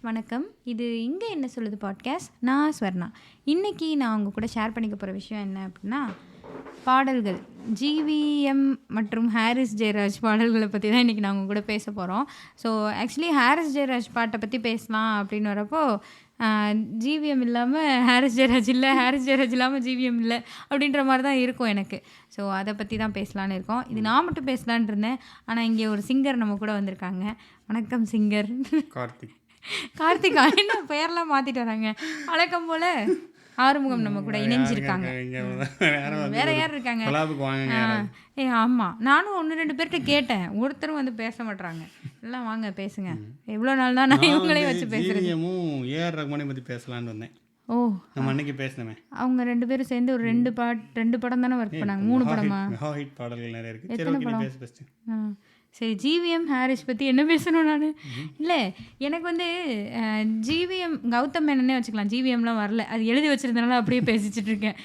வணக்கம். இது இங்கே என்ன சொல்லுது பாட்காஸ்ட். நான் ஸ்வர்ணா. இன்றைக்கி நான் உங்கள் கூட ஷேர் பண்ணிக்க போகிற விஷயம் என்ன அப்படின்னா, பாடல்கள். ஜிவிஎம் மற்றும் ஹாரிஸ் ஜெயராஜ் பாடல்களை பற்றி தான் இன்றைக்கி நான் உங்கள் கூட பேச போகிறோம். ஸோ ஆக்சுவலி ஹாரிஸ் ஜெயராஜ் பாட்டை பற்றி பேசலாம் அப்படின்னு வரப்போ, ஜிவிஎம் இல்லாமல் ஹாரிஸ் ஜெயராஜ் இல்லை, ஹாரிஸ் ஜெயராஜ் இல்லாமல் ஜிவிஎம் இல்லை அப்படின்ற மாதிரி தான் இருக்கும் எனக்கு. ஸோ அதை பற்றி தான் பேசலான்னு இருக்கோம். இது நான் மட்டும் பேசலான் இருந்தேன், ஆனால் இங்கே ஒரு சிங்கர் நம்ம கூட வந்திருக்காங்க. வணக்கம் சிங்கர். கார்த்திகா. என்ன பெயர்லாம் மாற்றிட்டு வராங்க. வழக்கம் போல் ஆறுமுகம் நம்ம கூட இணைஞ்சிருக்காங்க. வேற யார் இருக்காங்க? ஆமாம், நானும் 1-2 பேர்கிட்ட கேட்டேன், ஒருத்தரும் வந்து பேச மாட்டாங்க. எல்லாம் வாங்க பேசுங்க. எவ்வளோ நாள் தான் நான் இவங்களே வச்சு பேசுகிறேன். ஏஆர் ரஹ்மானை பற்றி பேசலான்னு வந்தேன். ஓ, நம்ம அன்னைக்கு பேசினமே. அவங்க 2 பேரும் சேர்ந்து ஒரு 2 படம் தானே ஒர்க் பண்ணாங்க. 3 படமா? ஹிட் பாடல்கள் நிறைய இருக்குது. எத்தனை படம்? சரி, ஜிவிஎம் ஹாரிஸ் பற்றி என்ன பேசணும் நான்? இல்லை, எனக்கு வந்து ஜிவிஎம் கௌதம் மேனனே வச்சுக்கலாம். ஜிவிஎம்லாம் வரல, அது எழுதி வச்சுருந்தனால அப்படியே பேசிச்சிட்ருக்கேன்.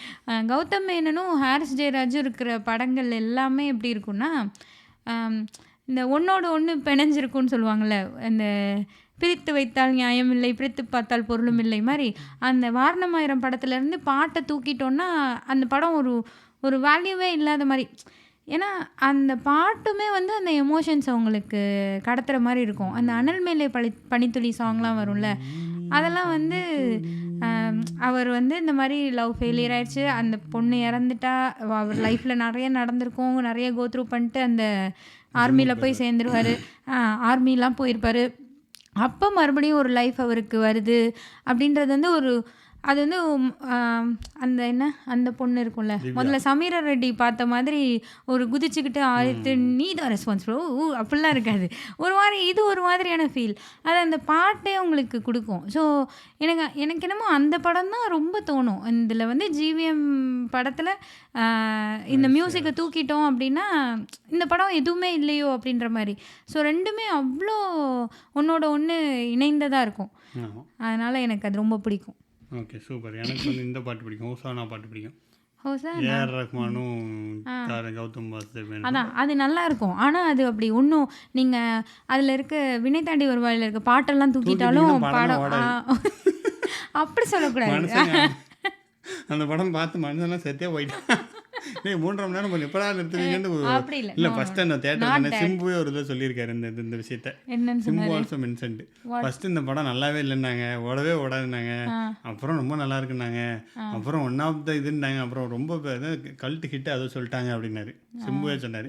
கௌதம் மேனனும் ஹாரிஸ் ஜெயராஜும் இருக்கிற படங்கள் எல்லாமே எப்படி இருக்குன்னா, இந்த ஒன்றோடு ஒன்று பிணைஞ்சிருக்குன்னு சொல்லுவாங்கள்ல, இந்த பிரித்து வைத்தால் நியாயம் இல்லை, பிரித்து பார்த்தால் பொருளும் இல்லை மாதிரி, அந்த வாரணமாயிரம் படத்துலேருந்து பாட்டை தூக்கிட்டோன்னா அந்த படம் ஒரு வேல்யூவே இல்லாத மாதிரி. ஏன்னா அந்த பாட்டுமே வந்து அந்த எமோஷன்ஸ் அவங்களுக்கு கடத்துகிற மாதிரி இருக்கும். அந்த அனல் மேலே பனித்துளி சாங்லாம் வரும்ல, அதெல்லாம் வந்து அவர் வந்து இந்த மாதிரி லவ் ஃபெயிலியர் ஆயிடுச்சு, அந்த பொண்ணு இறந்துட்டா, அவர் லைஃப்பில் நிறைய நடந்திருக்கும், நிறைய கோத்ரூ பண்ணிட்டு அந்த ஆர்மியில் போய் சேர்ந்துருவார். ஆர்மிலாம் போயிருப்பார். அப்போ மறுபடியும் ஒரு லைஃப் அவருக்கு வருது அப்படின்றது வந்து அது வந்து அந்த அந்த பொண்ணு இருக்கும்ல, முதல்ல சமீரா ரெட்டி பார்த்த மாதிரி ஒரு குதிச்சுக்கிட்டு ஆயிரத்து நீ தான் ரெஸ்பான்சிபிள் அப்படிலாம் இருக்காது. இது ஒரு மாதிரியான ஃபீல் அது அந்த பாட்டே உங்களுக்கு கொடுக்கும். ஸோ எனக்கு என்னமோ அந்த படம் தான் ரொம்ப தோணும். இதில் வந்து ஜிவிஎம் படத்தில் இந்த மியூசிக்கை தூக்கிட்டோம் அப்படின்னா இந்த படம் எதுவுமே இல்லையோ அப்படின்ற மாதிரி. ஸோ ரெண்டுமே அவ்வளோ ஒன்றோட ஒன்று இணைந்ததாக இருக்கும். அதனால் எனக்கு அது ரொம்ப பிடிக்கும். Okay, super. எனக்கு வந்து இந்த பாட்டு பிடிக்கும், ஹோசானா பாட்டு பிடிக்கும். ஏஆர் ரஹ்மானும் கௌதம் வாசுதேவ், அதான் அது நல்லா இருக்கும். ஆனால் அது அப்படி ஒன்றும் நீங்கள் அதில் இருக்க வினை தாண்டி வருவாயில் இருக்க பாட்டெல்லாம் தூக்கிட்டாலும் படம் அப்படி சொல்லக்கூடாது. அந்த படம் பார்த்து மனுஷன்லாம் செத்தே போயிட்டான். 3.5 மணி நேரம் எப்படா நிறுத்துவீங்கன்னு இல்லை. ஃபர்ஸ்ட் அந்த தேட்டர் சிம்புவே ஒரு இதில் சொல்லியிருக்காரு இந்த விஷயத்த. Simbu also mentioned. ஃபர்ஸ்ட் இந்த படம் நல்லாவே இல்லைன்னாங்க, ஓடவே ஓடாதுன்னாங்க, அப்புறம் ரொம்ப நல்லா இருக்குன்னாங்க, அப்புறம் ஒன் ஆஃப் த இதுன்னாங்க, அப்புறம் ரொம்ப கல்ட் ஹிட் அதை சொல்லிட்டாங்க அப்படின்னாரு. சிம்புவே சொன்னாரு.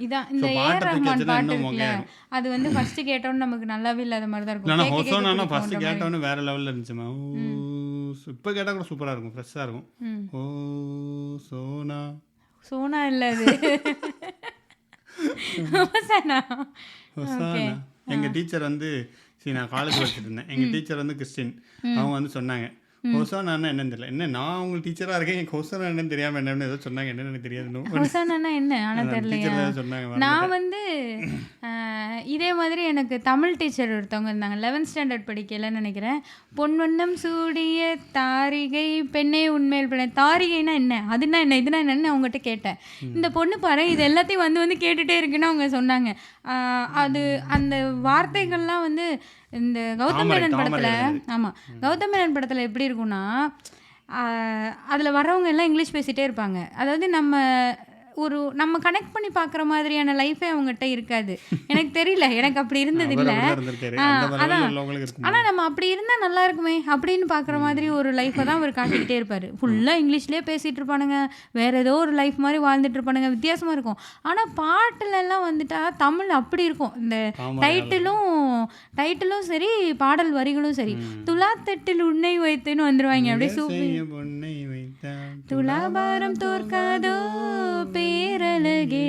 அது வந்து ஃபர்ஸ்ட் கேட்டோன்னு நமக்கு நல்லாவே இல்லாத மாதிரி தான் இருக்கும். ஆனால் ஹோசோனா ஃபர்ஸ்ட் கேட்டோன்னு வேற லெவலில் இருந்துச்சுமா. இப்போ கேட்டால் கூட சூப்பராக இருக்கும், ஃப்ரெஷ்ஷாக இருக்கும். ஓ சோனா சோனா இல்லை, அது ஹோசானா. எங்கள் டீச்சர் வந்து நான் காலேஜ் படிச்சுட்டு இருந்தேன். எங்கள் டீச்சர் வந்து கிறிஸ்டின். அவங்க வந்து சொன்னாங்க, ஹோசானா என்னன்னு தெரியல. என்ன நான் உங்களுக்கு டீச்சராக இருக்கேன், எனக்கு ஹோசானா என்னன்னு தெரியாமல் என்னன்னு ஏதோ சொன்னாங்க. என்னன்னு எனக்கு தெரியாது. ஹோசானா என்ன ஆனால் தெரியல சொன்னாங்க. நான் வந்து இதே மாதிரி எனக்கு தமிழ் டீச்சர் ஒருத்தவங்க இருந்தாங்க. 11th ஸ்டாண்டர்ட் படிக்கலன்னு நினைக்கிறேன். பொன்வண்ணம் சூடிய தாரிகை பெண்ணே உண்மையில் பெண்ணே. தாரிகைனா என்ன, அதுனா என்ன, இதுனா என்னன்னு அவங்ககிட்ட கேட்டேன். இந்த பொண்ணு பாரு இது எல்லாத்தையும் வந்து கேட்டுகிட்டே இருக்குன்னு அவங்க சொன்னாங்க. அது அந்த வார்த்தைகள்லாம் வந்து இந்த கௌதம் மேனன் படத்தில், ஆமாம் கௌதம் மேனன் படத்தில் எப்படி இருக்குன்னா, அதில் வர்றவங்க எல்லாம் இங்கிலீஷ் பேசிகிட்டே இருப்பாங்க. அதாவது நம்ம கனெக்ட் பண்ணி பார்க்குற மாதிரியான லைஃபே அவங்ககிட்ட இருக்காது. எனக்கு தெரியல, எனக்கு அப்படி இருந்தது இல்லை. அதான், ஆனால் நம்ம அப்படி இருந்தால் நல்லா இருக்குமே அப்படின்னு பார்க்குற மாதிரி ஒரு லைஃப்பை தான் அவர் காட்டிக்கிட்டே இருப்பார். ஃபுல்லாக இங்கிலீஷ்லேயே பேசிகிட்டு இருப்பானுங்க, வேறு ஏதோ ஒரு லைஃப் மாதிரி வாழ்ந்துட்டு இருப்பானுங்க, வித்தியாசமாக இருக்கும். ஆனால் பாட்டிலெல்லாம் வந்துட்டா தமிழ் அப்படி இருக்கும். இந்த டைட்டிலும் சரி, பாடல் வரிகளும் சரி, துலாத்தட்டில் உன்னை வைத்துன்னு வந்துடுவாங்க. அப்படியே சூப்பர். துலாபாரம் தோற்காதோ பேரழகே,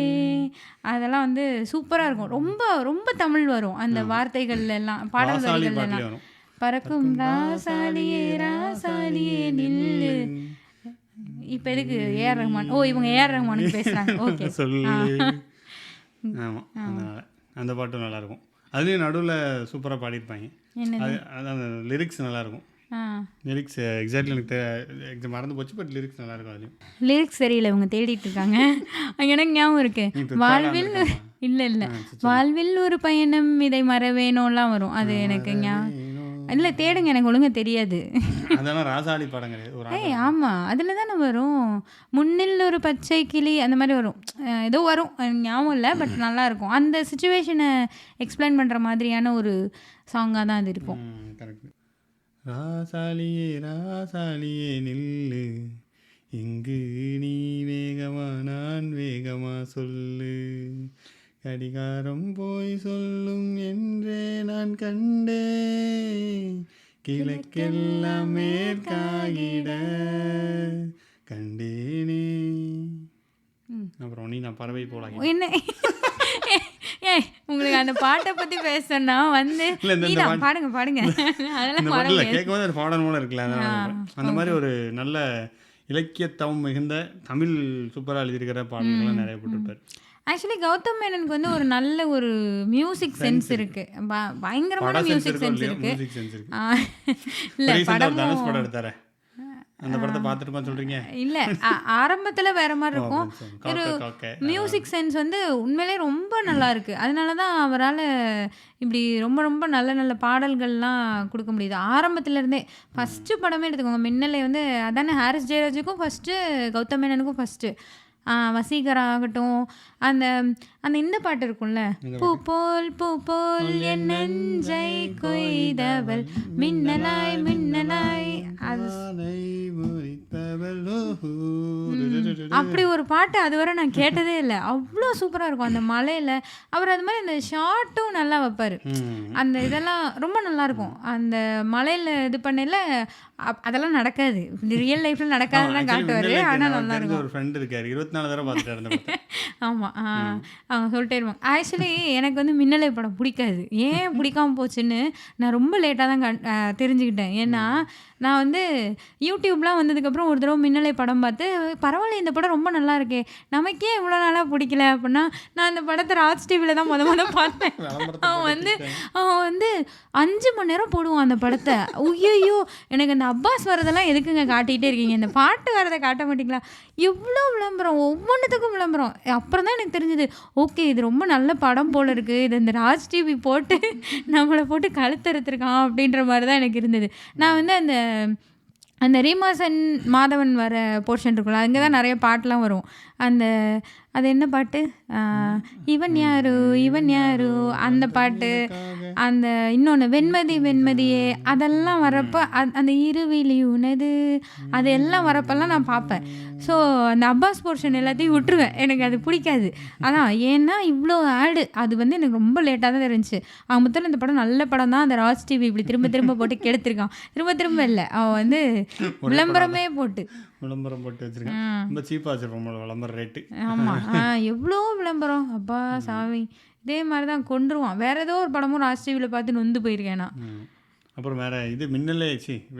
அதெல்லாம் வந்து சூப்பராக இருக்கும். ரொம்ப ரொம்ப தமிழ் வரும் அந்த வார்த்தைகள் எல்லாம், பாடல் வரிகள் எல்லாம். பறக்கும் ராசாலியே ராசாலியே நில்லு. இப்போ எதுக்கு ஏஆர் ரஹ்மான்? இவங்க ஏஆர் ரஹ்மானுக்கு பேசுகிறாங்க. ஓகே, ஆமாம், அந்த பாட்டும் நல்லாயிருக்கும். அதுலேயும் நடுவில் சூப்பராக பாடியிருப்பாங்க. அது லிரிக்ஸ் நல்லாயிருக்கும். லிரிக்ஸ் எக்ஸாக்ட்லி எனக்கு மறந்து போச்சு, பட் லிரிக்ஸ் நல்லா இருக்கும். அதுலேயும் லிரிக்ஸ் தெரியல, இவங்க தேடிட்டு இருக்காங்க. எனக்கு ஞாபகம் இருக்கு, வாழ்வில் இல்லை வாழ்வில் ஒரு பயணம் இதை மறவேணும்லாம் வரும். அது எனக்கு ஞாபகம் இல்லை தேடுங்க, எனக்கு ஒழுங்கா தெரியாது. அதெல்லாம் ராசாளி படம் கிடையாது. ஒரு ஆமாம், அதில் தானே வரும். முன்னில் ஒரு பச்சை கிளி அந்த மாதிரி வரும். ஏதோ வரும், எனக்கு ஞாபகம் இல்லை, பட் நல்லாயிருக்கும். அந்த சுச்சுவேஷனை எக்ஸ்பிளைன் பண்ணுற மாதிரியான ஒரு சாங்காக தான் அது இருக்கும். கரெக்ட். ராசாலியே ராசாலியே நில்லு, இங்கு நீ வேகமா நான் வேகமா சொல்லு, கடிகாரம் போய் சொல்லும் என்றே நான் கண்டே, கிழக்கெல்லாம் மேற்காகிட கண்டேனே. அப்புறம் நீ நான் பறவை போல என்ன உங்களுக்கு அந்த பாட்டை பத்தி பேசணும்னா வந்து பாடுங்க பாடுங்க, அதெல்லாம் கேட்கும்போது அது பாடல் மூலம் இருக்குல்ல, அந்த மாதிரி ஒரு நல்ல இலக்கியத்தவம் மிகுந்த தமிழ் சூப்பராக எழுதியிருக்கிற பாடல்கள்லாம் நிறைய போட்டுருப்பார். ஆக்சுவலி கௌதம் மேனனுக்கு வந்து ஒரு நல்ல ஒரு மியூசிக் சென்ஸ் இருக்கு, பயங்கரமான மியூசிக் சென்ஸ் இருக்கு. இல்லை படம் எடுத்தாரு, அந்த படத்தை பார்த்துட்டு சொல்றீங்க? இல்லை, ஆரம்பத்தில் வேற மாதிரி இருக்கும். ஒரு மியூசிக் சென்ஸ் வந்து உண்மையிலே ரொம்ப நல்லா இருக்கு. அதனால தான் அவரால் இப்படி ரொம்ப ரொம்ப நல்ல நல்ல பாடல்கள்லாம் கொடுக்க முடியுது ஆரம்பத்துலேருந்தே. ஃபஸ்ட்டு படமே எடுத்துக்கோங்க, மின்னலை வந்து அதானே ஹாரிஸ் ஜெயராஜுக்கும் ஃபஸ்ட்டு, கௌதம் மேனனுக்கும் ஃபஸ்ட்டு. வசீகரா ஆகட்டும், அந்த அந்த இந்த பாட்டு இருக்கும்ல, பூ போல் என் நெஞ்சை கொய்தவள் மின்னலாய் மின்னலாய், அது அப்படி ஒரு பாட்டு அதுவரை நான் கேட்டதே இல்லை. அவ்வளோ சூப்பராக இருக்கும் அந்த மலையில். அவர் அது மாதிரி அந்த ஷார்ட்டும் நல்லா வைப்பார், அந்த இதெல்லாம் ரொம்ப நல்லாயிருக்கும். அந்த மலையில் இது பண்ணல, அதெல்லாம் நடக்காது, ரியல் லைஃப்பில் நடக்காதுதான் காட்டுவார், ஆனால் நல்லா இருக்கும். ஒரு ஃப்ரெண்ட் இருக்காரு, 24 தடவை பார்த்துட்டு. ஆமாம், அவங்க சொல்லிட்டே இருப்பாங்க. ஆக்சுவலி எனக்கு வந்து மின்னலை படம் பிடிக்காது. ஏன் பிடிக்காம போச்சுன்னு நான் ரொம்ப லேட்டாக தான் தெரிஞ்சுக்கிட்டேன். ஏன்னா நான் வந்து யூடியூப்லாம் வந்ததுக்கப்புறம் ஒரு தடவை மின்னலை படம் பார்த்து, பரவாயில்ல இந்த படம் ரொம்ப நல்லா இருக்கே, நமக்கே இவ்வளோ நாளாக பிடிக்கல அப்படின்னா, நான் அந்த படத்தை ராஜ் டிவியில் தான் முத பார்த்தேன். அவன் வந்து 5 மணி நேரம் போடுவான் அந்த படத்தை. ஐயோ, எனக்கு அந்த அப்பாஸ் வரதெல்லாம் எதுக்குங்க காட்டிகிட்டே இருக்கீங்க, இந்த பாட்டு வரதை காட்ட மாட்டிங்களா? எவ்வளோ விளம்பரம், ஒவ்வொன்றுத்துக்கும் விளம்பரம். அப்புறம் தான் எனக்கு தெரிஞ்சது, ஓகே இது ரொம்ப நல்ல படம் போல் இருக்குது, இது இந்த ராஜ் டிவி போட்டு நம்மளை போட்டு கழுத்தறுத்துருக்கான் அப்படின்ற மாதிரி தான் எனக்கு இருந்தது. நான் வந்து அந்த ரீமாசன் மாதவன் வர போர்ஷன் இருக்குல்ல, அங்கே தான் நிறைய பாட்டெலாம் வரும். அது என்ன பாட்டு, இவன் யாரு அந்த பாட்டு, அந்த இன்னொன்று வெண்மதியே, அதெல்லாம் வரப்போ அந்த இருவிழி உனது அது எல்லாம் வரப்பெல்லாம் நான் பார்ப்பேன். ஸோ அந்த அப்பாஸ் போர்ஷன் எல்லாத்தையும் விட்டுருவேன், எனக்கு அது பிடிக்காது. அதான் ஏன்னா இவ்வளோ ஆடு, அது வந்து எனக்கு ரொம்ப லேட்டாக தான் தெரிஞ்சிச்சு. அவன் மொத்தம் இந்த படம் நல்ல படம் தான், அந்த ராஜ் டிவி இப்படி திரும்ப போட்டு கெடுத்திருக்கான். திரும்ப இல்லை, அவன் வந்து விளம்பரம் போட்டு வச்சிருக்கான், ரொம்ப சீப்பாக வச்சிருப்போம் விளம்பரம் ரேட்டு. ஆமாம், எவ்வளோ விளம்பரம், அப்பா சாமி. இதே மாதிரி தான் கொண்டுருவான். வேற ஏதோ ஒரு படமும் ராஜ் டிவியில் பார்த்து நொந்து போயிருக்கேன் நான். அப்புறம் வேற இது மின்னலே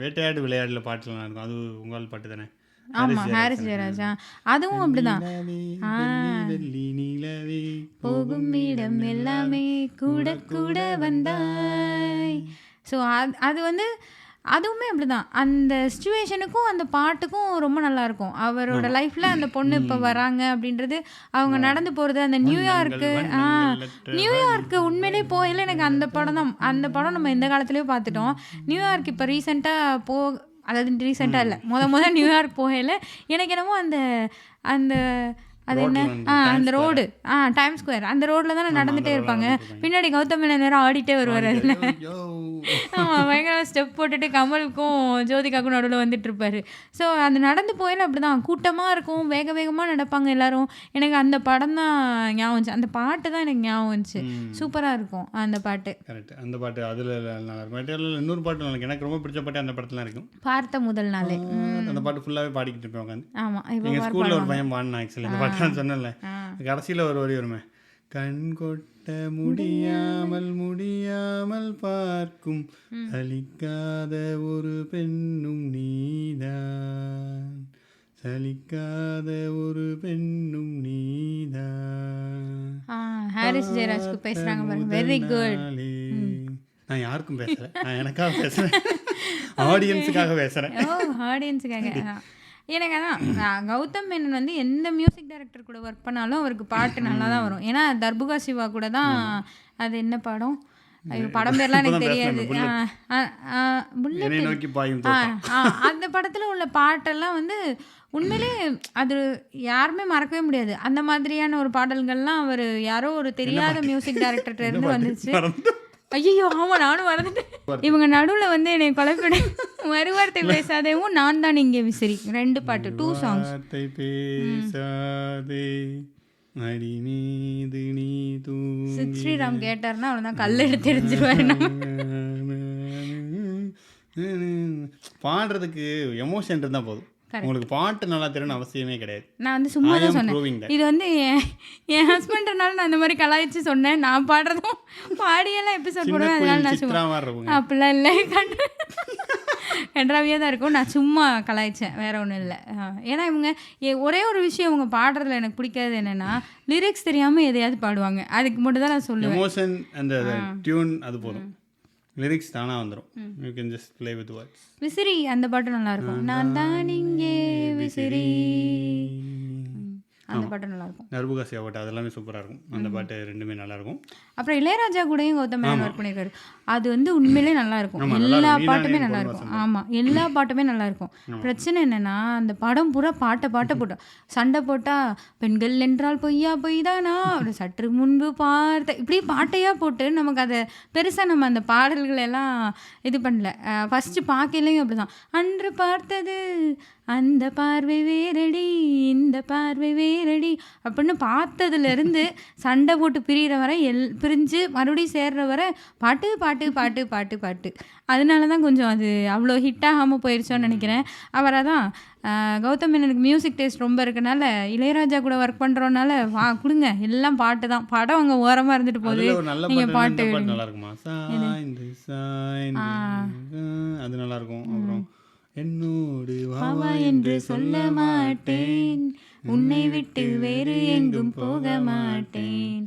வேட்டையாடு விளையாடுல பாட்டுலாம் இருக்கும், அது உங்கள் பாட்டு தானே? ஆமாம், ஹாரிஸ் ஜெயராஜா, அதுவும் அப்படிதான். போகும் இடம் எல்லாமே கூட கூட வந்தாய். ஸோ அது வந்து அதுவுமே அப்படிதான். அந்த சிச்சுவேஷனுக்கும் அந்த பாட்டுக்கும் ரொம்ப நல்லாயிருக்கும். அவரோட லைஃப்பில் அந்த பொண்ணு இப்போ வராங்க அப்படின்றது, அவங்க நடந்து போகிறது, அந்த நியூயார்க்கு உண்மையிலே போகல. எனக்கு அந்த படம் நம்ம எந்த காலத்துலேயும் பார்த்துட்டோம். நியூயார்க் இப்போ ரீசெண்டாக அதாவது ரீசெண்டாக இல்லை, முத நியூயார்க் போகல. எனக்கு என்னமோ அந்த அது என்ன அந்த ரோடு டைம் ஸ்கொயர், அந்த ரோடில் தானே நடந்துகிட்டே இருப்பாங்க, பின்னாடி கௌதம் மேனன் நேரம் ஆடிட்டே வருவார். அதில் ஆமாம், பயங்கரமாக ஸ்டெப் போட்டுட்டு கமலுக்கும் ஜோதிகாவுக்கும் நடுவில் வந்துட்டு இருப்பாரு. ஸோ அந்த நடந்து போயில அப்படி தான் கூட்டமாக இருக்கும், வேகமாக நடப்பாங்க எல்லாரும். எனக்கு அந்த படம் தான் ஞாபகம் வந்துச்சு, அந்த பாட்டு தான் எனக்கு ஞாபகம் வந்துச்சு. சூப்பராக இருக்கும் அந்த பாட்டு. கரெக்ட், அந்த பாட்டு அதில் நல்லா இருக்கும். இன்னொரு பாட்டு எனக்கு ரொம்ப பிடிச்ச பாட்டு அந்த படத்தில் இருக்கும், பார்த்த முதல் நாளே. அந்த பாட்டு ஃபுல்லாகவே பாடிக்கிட்டு இருப்பேன் உட்காந்து. ஆமாம், எங்கள் ஸ்கூலில் ஒரு பையன் பாடினா, ஆக்சுவலி இந்த பாட்டு நான் சொன்னேன்ல, கடைசியில் ஒரு வரி வருமே, கண் கொட்ட முடியாமல் பார்க்கும் சலிக்காத ஒரு பெண்ணும் நீதான், சலிக்காத ஒரு பெண்ணும் நீதான். ஹாரிஸ் ஜெயராஜ்க்கு பேசுறாங்க பாருங்க, வெரி குட். நான் யாருக்கும் பேசுறேன், நான் எனக்காக பேசுறேன், ஆடியன்ஸுக்காக பேசுறேன். ஆடியன்ஸுக்காக. எனக்கு அதான் கௌதம் மேனன் வந்து எந்த மியூசிக் டைரக்டர் கூட ஒர்க் பண்ணாலும் அவருக்கு பாட்டு நல்லா தான் வரும். ஏன்னா தர்புகா சிவா கூட தான், அது என்ன படம், ஐயோ படம் பேர்லாம் எனக்கு இப்பதான் தெரியாது. பேசுனேன் புல்லட் என்னை நோக்கி பாயும் ஆ தோட்டம். அந்த படத்தில் உள்ள பாட்டெல்லாம் வந்து உண்மையிலே அது யாருமே மறக்கவே முடியாது. அந்த மாதிரியான ஒரு பாடல்கள்லாம் அவர் யாரோ ஒரு தெரியாத மியூசிக் டைரக்டர்கிட்ட இருந்து வந்துச்சு. மறந்து ஐயோ ஆமாம் நானும் மறந்துட்டேன். இவங்க நடுவில் வந்து என்னை குழப்பிட மறுவார்த்தை பேசாதேவும் நான் தான் இங்கே விசிறி 2 பாட்டு 2 சாங்ஸ். வார்த்தை பேசாதே அடி மீது நீ தூங்கி ஸ்ரீராம் கேட்டார்னா அவன் தான் கல் எடுத்து எரிஞ்சிருவாரு நம்ம. பாடுறதுக்கு எமோஷன் இருந்தால் போதும். உங்களுக்கு பாட்டு நல்லா தெரியணும்னு அவசியமே கிடையாது. நான் வந்து சும்மா I தான் am சொன்னேன். proving that. இது வந்து என் ஹஸ்பண்ட்னால நான் அந்த மாதிரி கலாய்ச்சி சொன்னேன். நான் பாடுறதும் பாடியெல்லாம் எபிசோட் சின்ன போடுவேன். அதனால கோயில் நான் சும்மா சித்ரா மாதிரி இருக்குங்க. அப்படிலாம் இல்லை கன்றாவியாக தான் இருக்கும். நான் சும்மா கலாய்ச்சேன், வேற ஒன்றும் இல்லை. ஏன்னா இவங்க ஒரே ஒரு விஷயம் இவங்க பாடுறதுல எனக்கு பிடிக்காது என்னென்னா லிரிக்ஸ் தெரியாமல் எதையாவது பாடுவாங்க. அதுக்கு மட்டும் தான் நான் சொல்லுவேன். எமோஷன் அந்த டியூன் அது போதும், லிரிக்ஸ் தானாக வந்துடும். You can just play with words. விசிறி அந்த பாட்டு நல்லாயிருக்கும். நான் தான் இங்கே விசிறி அந்த பாட்டு நல்லாயிருக்கும். நர்புகாசியா பாட்டு அதெல்லாமே சூப்பராக இருக்கும். அந்த பாட்டு ரெண்டுமே நல்லாயிருக்கும். அப்புறம் இளையராஜா கூடயும் கௌதம் மேனன் ஒர்க் பண்ணியிருக்காரு. அது வந்து உண்மையிலே நல்லாயிருக்கும். எல்லா பாட்டுமே நல்லாயிருக்கும். ஆமாம், எல்லா பாட்டுமே நல்லாயிருக்கும். பிரச்சனை என்னென்னா அந்த படம் பூரா பாட்டை போட்டோம். சண்டை போட்டால் பெண்கள் என்றால் பொய்யா பொய் தானா ஒரு சற்று முன்பு பார்த்த இப்படி பாட்டையாக போட்டு நமக்கு அதை பெருசாக நம்ம அந்த பாடல்களெல்லாம் இது பண்ணல. ஃபஸ்ட்டு பார்க்கலையும் அப்படி தான். அன்று பார்த்தது அந்த பார்வை வேரடி இந்த பார்வை வேரடி அப்படின்னு பார்த்ததுலேருந்து சண்டை போட்டு பிரிகிற வரை பிரிஞ்சு மறுபடியும் சேர்ற வரை பாட்டு பாட்டு பாட்டு பாட்டு பாட்டு. அதனால தான் கொஞ்சம் அது அவ்வளோ ஹிட் ஆகாமல் போயிடுச்சோன்னு நினைக்கிறேன். அவராக தான் கௌதம் மேனனுக்கு மியூசிக் டேஸ்ட் ரொம்ப இருக்கனால இளையராஜா கூட ஒர்க் பண்ணுறோன்னால கொடுங்க எல்லாம் பாட்டு தான். படம் அங்கே ஓரமாக இருந்துட்டு போகுது, நீங்கள் பாட்டு நல்லா இருக்குமா அது நல்லா இருக்கும். அப்புறம் என்னோடு வாவா என்று சொல்ல மாட்டேன் உன்னை விட்டு வேறு எங்கும் போக மாட்டேன்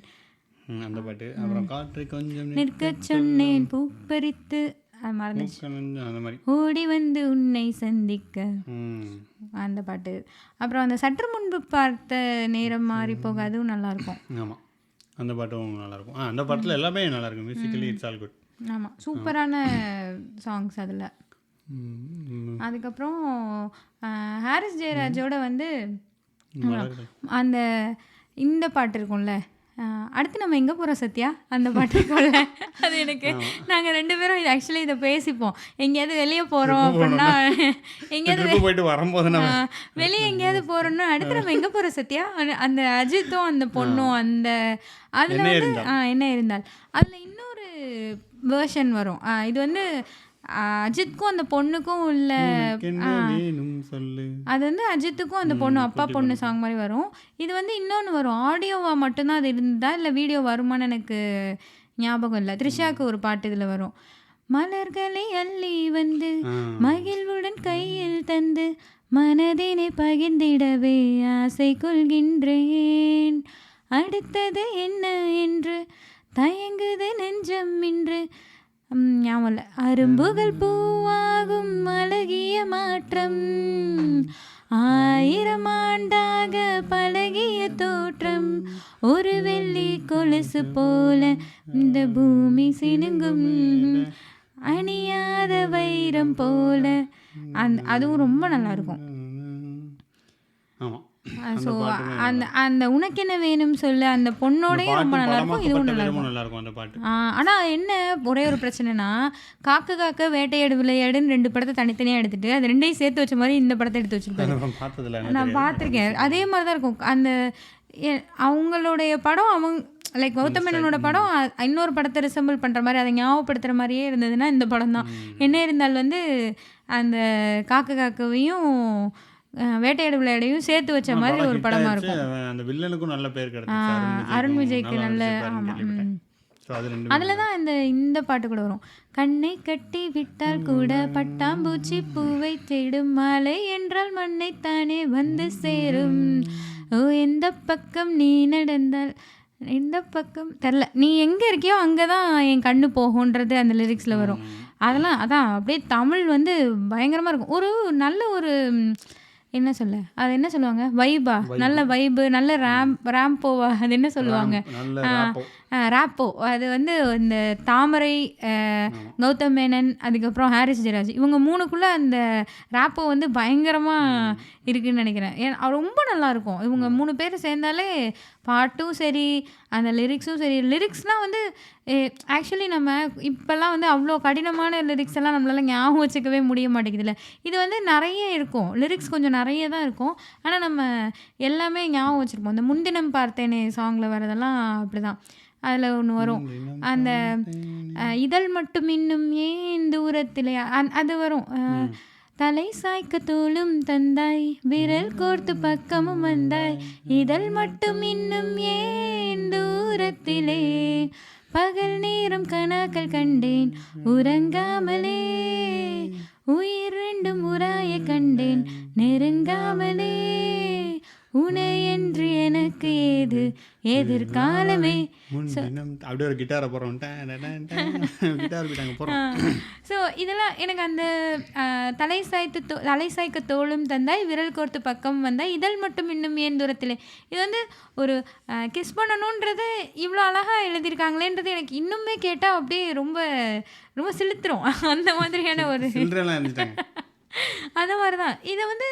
அந்த பாட்டு. அப்புறம் காற்றை கொஞ்சம் நிற்க சொன்னேன் பூப்பறித்து மறந்துச்சு அந்த மாதிரி ஓடி வந்து உன்னை சந்திக்க அந்த பாட்டு. அப்புறம் அந்த சற்று முன்பு பார்த்த நேரம் மாறி போக அதுவும் நல்லாயிருக்கும். ஆமாம், அந்த பாட்டும் நல்லாயிருக்கும். அந்த பாட்டில் எல்லாமே நல்லாயிருக்கும். Musically it's all good. ஆமாம், சூப்பரான சாங்ஸ் அதில். அதுக்கப்புறம் ஹாரிஸ் ஜெயராஜோட வந்து அந்த இந்த பாட்டு இருக்கும்ல, அடுத்து நம்ம எங்கே போகிறோம் சத்யா அந்த பாட்டு இருக்கும்ல, அது எனக்கு நாங்கள் 2 பேரும் இது ஆக்சுவலி இதை பேசிப்போம். எங்கேயாவது வெளியே போகிறோம் அப்படின்னா எங்கேயாவது போயிட்டு வரும்போது வெளியே எங்கேயாவது போகிறோம்னா அடுத்து நம்ம எங்கே போகிறோம் சத்யா அந்த அஜித்தும் அந்த பொண்ணும் அந்த அதில் வந்து என்ன இருந்தால் அதில் இன்னொரு வேர்ஷன் வரும். இது வந்து அஜித்துக்கும் அந்த பொண்ணுக்கும் உள்ள அது வந்து அஜித்துக்கும் அந்த பொண்ணு அப்பா பொண்ணு சாங் மாதிரி வரும். இது வந்து இன்னொன்று வரும் ஆடியோவாக மட்டும்தான் அது இருந்தா இல்லை வீடியோ வருமானு எனக்கு ஞாபகம் இல்லை. த்ரிஷாவுக்கு ஒரு பாட்டு இதில் வரும். மலர்களை அள்ளி வந்து மகிழ்வுடன் கையில் தந்து மனதினை பகிர்ந்திடவே ஆசை கொள்கின்றேன் அடுத்தது என்ன என்று தயங்குது நெஞ்சம் என்று ஞாபகம் இல்லை. அரும்புகள் பூவாகும் அழகிய மாற்றம் 1000 ஆண்டாக பழகிய தோற்றம் ஒரு வெள்ளி கொலுசு போல இந்த பூமி சினுங்கும் அணியாத வைரம் போல அதுவும் ரொம்ப நல்லா இருக்கும். ஸோ அந்த உனக்கு என்ன வேணும் சொல்ல அந்த பொண்ணோடையும் ரொம்ப நல்லா இருக்கும், இதுவும் நல்லா இருக்கும் அந்த பாட்டு. ஆனால் என்ன ஒரே ஒரு பிரச்சனைனா காக்க காக்க வேட்டையாடு விளையாடுன்னு 2 படத்தை தனித்தனியாக எடுத்துட்டு அது 2ஐயும் சேர்த்து வச்ச மாதிரி இந்த படத்தை எடுத்து வச்சுருப்பாரு. நான் பார்த்துருக்கேன். அதே மாதிரி தான் இருக்கும் அந்த அவங்களுடைய படம். அவங்க லைக் கௌதம் மேனனோட படம் இன்னொரு படத்தை ரிசம்பிள் பண்ணுற மாதிரி அதை ஞாபகப்படுத்துகிற மாதிரியே இருந்ததுன்னா இந்த படம் தான். என்ன இருந்தால் வந்து அந்த காக்க காக்கவையும் வேட்டையாடு விளையாடையும் சேர்த்து வச்ச மாதிரி ஒரு படமா இருக்கும். அந்த வில்லனுக்கும் நல்ல பேர் கிடைச்சிச்சு, அருண் விஜய்க்கு நல்ல. அதில் தான் இந்த பாட்டு கூட வரும். கண்ணை கட்டி விட்டால் கூட பட்டாம்பூச்சி பூவை தேடும் மாலை என்றால் மண்ணை தானே வந்து சேரும் ஓ எந்த பக்கம் நீ நடந்தால் எந்த பக்கம் தெரில நீ எங்கே இருக்கியோ அங்கே தான் என் கண்ணு போகுன்றது அந்த லிரிக்ஸில் வரும். அதெல்லாம் அதான் அப்படியே தமிழ் வந்து பயங்கரமாக இருக்கும். ஒரு நல்ல ஒரு என்ன சொல்ல அது என்ன சொல்லுவாங்க வைபா நல்ல வைபு நல்ல ரேம்போவா அது என்ன சொல்லுவாங்க ராப்போ அது வந்து இந்த தாமரை, கௌதம் மேனன், அதுக்கப்புறம் ஹாரிஸ் ஜெயராஜ் இவங்க 3க்குள்ள அந்த ராப்போ வந்து பயங்கரமாக இருக்குதுன்னு நினைக்கிறேன். ரொம்ப நல்லாயிருக்கும். இவங்க 3 பேர் சேர்ந்தாலே பாட்டும் சரி, அந்த லிரிக்ஸும் சரி. லிரிக்ஸ்லாம் வந்து ஆக்சுவலி நம்ம இப்போல்லாம் வந்து அவ்வளோ கடினமான லிரிக்ஸ் எல்லாம் நம்மளால் ஞாபகம் வச்சுக்கவே முடிய மாட்டேங்குதுல்ல. இது வந்து நிறைய இருக்கும், லிரிக்ஸ் கொஞ்சம் நிறைய தான் இருக்கும். ஆனால் நம்ம எல்லாமே ஞாபகம் வச்சுருப்போம். இந்த முன்தினம் பார்த்தேனே சாங்கில் வரதெல்லாம் அப்படி தான். அதில் ஒன்று வரும், அந்த இதழ் மட்டும் இன்னும் ஏன் தூரத்திலே அது வரும். தலை சாய்க்க தோளும் தந்தாய், விரல் கோர்த்து பக்கமும் வந்தாய், இதழ் மட்டும் இன்னும் ஏன் தூரத்திலே, பகல் நேரம் கனாக்கள் கண்டேன் உறங்காமலே, உயிர் ரெண்டும் உராய கண்டேன் நெருங்காமலே, உனை என்று எனக்கு ஏது எதிர்காலமே. அப்படியே ஒரு கிட்டாரை போகிறோம், கிட்டார் போயிட்டாங்க போகிறோம். ஸோ இதெல்லாம் எனக்கு அந்த தலை சாய்க்க தோளும் தந்தாய், விரல் கோர்த்து பக்கம் வந்தாய், இதழ் மட்டும் இன்னும் ஏன் தூரத்தில், இது வந்து ஒரு கிஸ் பண்ணணுன்றது இவ்வளோ அழகாக எழுதியிருக்காங்களேன்றது எனக்கு இன்னுமே கேட்டால் அப்படியே ரொம்ப ரொம்ப சிலுத்துரும். அந்த மாதிரியான ஒரு அந்த மாதிரி தான். இதை வந்து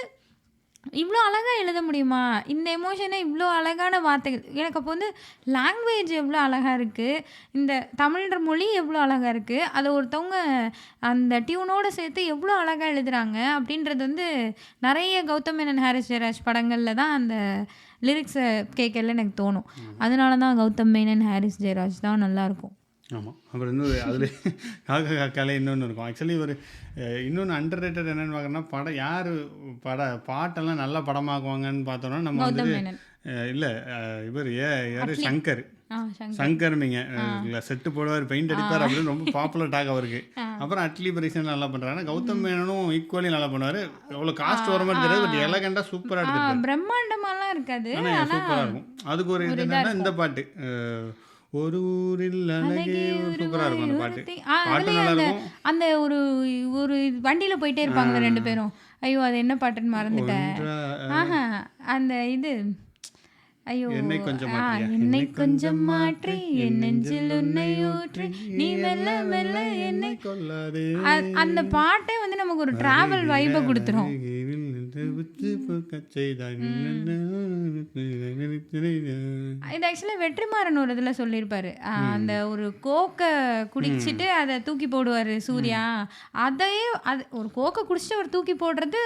இவ்வளோ அழகாக எழுத முடியுமா, இந்த எமோஷனை இவ்வளோ அழகான வார்த்தைகள். எனக்கு அப்போ வந்து லாங்குவேஜ் எவ்வளோ அழகாக இருக்குது, இந்த தமிழ்ன்ற மொழி எவ்வளோ அழகாக இருக்குது, அதை ஒருத்தவங்க அந்த டியூனோடு சேர்த்து எவ்வளோ அழகாக எழுதுகிறாங்க அப்படின்றது வந்து நிறைய கௌதம் மேனன், ஹாரிஸ் ஜெயராஜ் படங்களில் தான் அந்த லிரிக்ஸை கேட்கல எனக்கு தோணும். அதனால தான் கௌதம் மேனன், ஹாரிஸ் ஜெயராஜ் தான் நல்லாயிருக்கும். ஆமாம். அப்புறம் இன்னொரு அதில் காக்கா காக்காலே இன்னொன்று இருக்கும். ஆக்சுவலி ஒரு இன்னொன்று அண்டர் ரேட்டட் என்னென்னு பார்க்குறோன்னா, யார் பாட்டெல்லாம் நல்லா படமாக்குவாங்கன்னு பார்த்தோன்னா நம்ம வந்து இல்லை இவர் யார் சங்கர் நீங்கள் செட்டு போடுவார், பெயிண்ட் அடிப்பார் அப்படின்னு ரொம்ப பாப்புலர் டாக் அவருக்கு. அப்புறம் அட்லி பரிசன் நல்லா பண்ணுறாங்க, கௌதம் மேனனும் ஈக்குவலி நல்லா பண்ணுவார். எவ்வளோ காஸ்ட் வர மாதிரி தெரியாது, பட் எலகண்டாக சூப்பராக எடுத்துருக்காரு. பிரம்மாண்டமாலாம் இருக்காது, சூப்பராக இருக்கும். அதுக்கு ஒரு இது என்னன்னா இந்த பாட்டு ஒரு ஊரில் அழகே சூப்பராக இருக்கும். அந்த பாட்டு நல்லா இருக்கும். அந்த ஒரு ஒரு வண்டியில் போயிட்டே இருப்பாங்களே 2 பேரும், ஐயோ அது என்ன பாட்டுன்னு மறந்துட்டேன். அந்த இது ஐயோ என்னை கொஞ்சம் மாற்றி என் நெஞ்சில் உன்னை ஊற்றி நீ மெல்ல மெல்ல என்னை கொல்லாதே, அந்த பாட்டே வந்து நமக்கு ஒரு டிராவல் வைபை கொடுத்துரும். இது ஆக்சுவலாக வெற்றிமாறன் ஒரு இதில் சொல்லியிருப்பாரு, அந்த ஒரு கோக்கை குடிச்சிட்டு அதை தூக்கி போடுவார் சூர்யா. அதையே அது ஒரு கோக்கை குடிச்சிட்டு அவர் தூக்கி போடுறது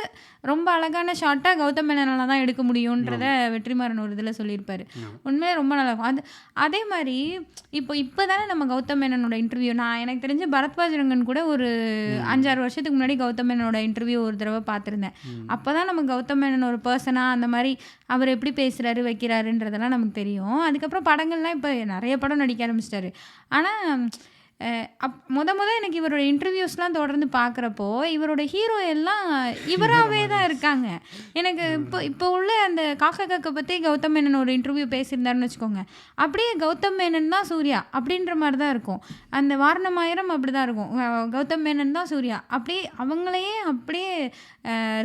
ரொம்ப அழகான ஷார்ட்டாக கௌதம் மேனனால தான் எடுக்க முடியுன்றத வெற்றிமாறன் ஒரு இதில் சொல்லியிருப்பாரு. உண்மையே ரொம்ப நல்லாயிருக்கும். அதே மாதிரி இப்போ தானே நம்ம கௌதம் மேனனோட இன்டர்வியூ, நான் எனக்கு தெரிஞ்ச பரத்வாஜ் ரங்கன் கூட ஒரு 5-6 வருஷத்துக்கு முன்னாடி கௌதம் மேனனோட இன்டர்வியூ ஒரு தடவை பார்த்துருந்தேன். அப்போ தான் நம்ம கௌதம் மேனன் ஒரு பர்சனாக அந்த மாதிரி அவர் எப்படி பேசுகிறாரு வைக்கிறாருன்றதெல்லாம் நமக்கு தெரியும். அதுக்கப்புறம் படங்கள்லாம் இப்போ நிறைய படம் நடிக்க ஆரம்பிச்சிட்டாரு. ஆனால் முத எனக்கு இவரோட இன்டர்வியூஸ்லாம் தொடர்ந்து பார்க்குறப்போ இவரோட ஹீரோ எல்லாம் இவராகவே தான் இருக்காங்க. எனக்கு இப்போ உள்ள அந்த காக்கா காக்கா பற்றி கௌதம் மேனன் ஒரு இன்டர்வியூ பேசியிருந்தாருன்னு வச்சுக்கோங்க, அப்படியே கௌதம் மேனன் தான் சூர்யா அப்படின்ற மாதிரி தான் இருக்கும். அந்த வாரணமாயிரம் அப்படி தான் இருக்கும், கௌதம் மேனன் தான் சூர்யா, அப்படியே அவங்களையே அப்படியே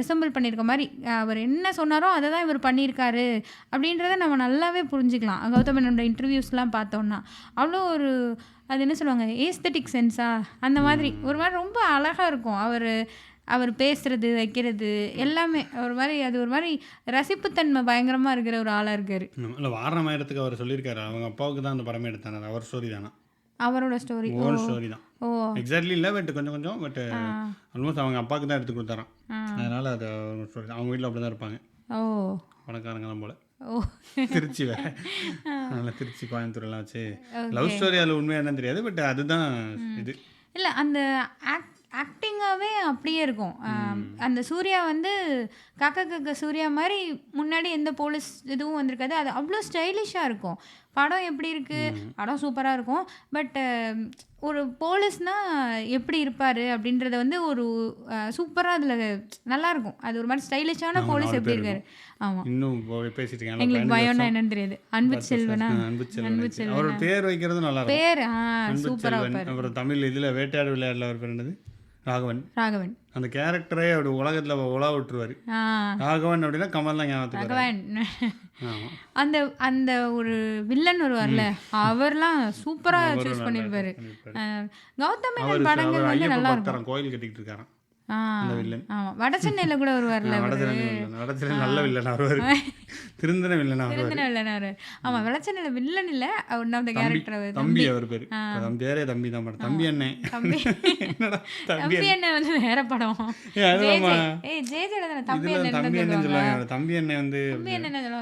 ரிசம்பிள் பண்ணியிருக்க மாதிரி அவர் என்ன சொன்னாரோ அதை தான் இவர் பண்ணியிருக்காரு அப்படின்றத நம்ம நல்லாவே புரிஞ்சுக்கலாம். கௌதம் மேனனோட இன்டர்வியூஸ்லாம் பார்த்தோன்னா அவ்வளோ ஒரு அது என்ன சொல்லுவாங்க ஏஸ்தட்டிக் சென்ஸா அந்த மாதிரி ஒரு மாதிரி ரொம்ப அழகாக இருக்கும். அவர் பேசுகிறது வைக்கிறது எல்லாமே ஒரு மாதிரி அது ஒரு மாதிரி ரசிப்புத்தன்மை பயங்கரமாக இருக்கிற ஒரு ஆளாக இருக்கார். இல்லை வாரணமாயிரத்துக்கு அவர் சொல்லியிருக்காரு, அவங்க அப்பாவுக்கு தான் அந்த படமே எடுத்தாங்க, அவர் ஸ்டோரி தானே, அவரோட ஸ்டோரி ஸ்டோரி தான். ஓ எக்ஸாக்ட்லி இல்லை, பட் கொஞ்சம் பட் ஆல்மோஸ்ட் அவங்க அப்பாவுக்கு தான் எடுத்து கொடுத்தாராம். அதனால் அது ஸ்டோரி தான். அவங்க வீட்டில் அப்படி தான் இருப்பாங்க. ஓ பணக்காரங்க தான் போல. ஓ திருச்சி வேற, அதனால் திருச்சி கோயம்புத்தூர்லாம் வச்சு லவ் ஸ்டோரி அதில் உண்மையாக என்னன்னு தெரியாது, பட் அதுதான் இது. இல்லை அந்த ஆக்டிங்காகவே அப்படியே இருக்கும். அந்த சூர்யா வந்து காக்கா காக்கா சூர்யா மாதிரி முன்னாடி எந்த போலீஸ் இதுவும் வந்திருக்காது, அது அவ்வளோ ஸ்டைலிஷாக இருக்கும். படம் எப்படி இருக்குது, படம் சூப்பராக இருக்கும், பட் ஒரு போலீஸ்னால் எப்படி இருப்பார் அப்படின்றத வந்து ஒரு சூப்பராக அதில் நல்லாயிருக்கும். அது ஒரு மாதிரி ஸ்டைலிஷான போலீஸ் எப்படி இருக்காரு. ஆமாம், இன்னும் பேசிட்டு எங்களுக்கு பயம்னா என்னன்னு தெரியாது. அன்பு செல்வனா, அன்பு செல்வன் அவரோட பேர் வைக்கிறது நல்லா பேர் சூப்பராக. அப்புறம் தமிழ் இதில் வேட்டையாடு விளையாடல அவர் பேர் என்னது, ராகவன் அந்த கேரக்டரே அப்படி உலகத்தில் உலா விட்டுருவார். ராகவன் அப்படின்னா கமல் தான் ஞாபகத்துக்கு. ராகவன் அந்த அந்த ஒரு வில்லன் வருவார்ல, அவர்லாம் சூப்பரா சூஸ் பண்ணிருப்பாரு. கௌதம் மேனன் படங்கள் வந்து நல்லா இருக்கும். கோயில் கட்டிக்கிட்டு இருக்காராம். வடசென்னையில கூட வருவார்ல, நல்ல வில்லனா வருவாரு. திருந்தன வில்லனா வருவாரு. ஆமா, வடசென்னையில வில்லன் இல்ல, அந்த கேரக்டர் தம்பி. அவர் பேரு பேரே தம்பி தான். தம்பி அண்ணன். தம்பி அண்ணன் வந்து வேற படம். தம்பி அண்ணன் சொல்லுவாங்க. தம்பி அண்ணன் வந்து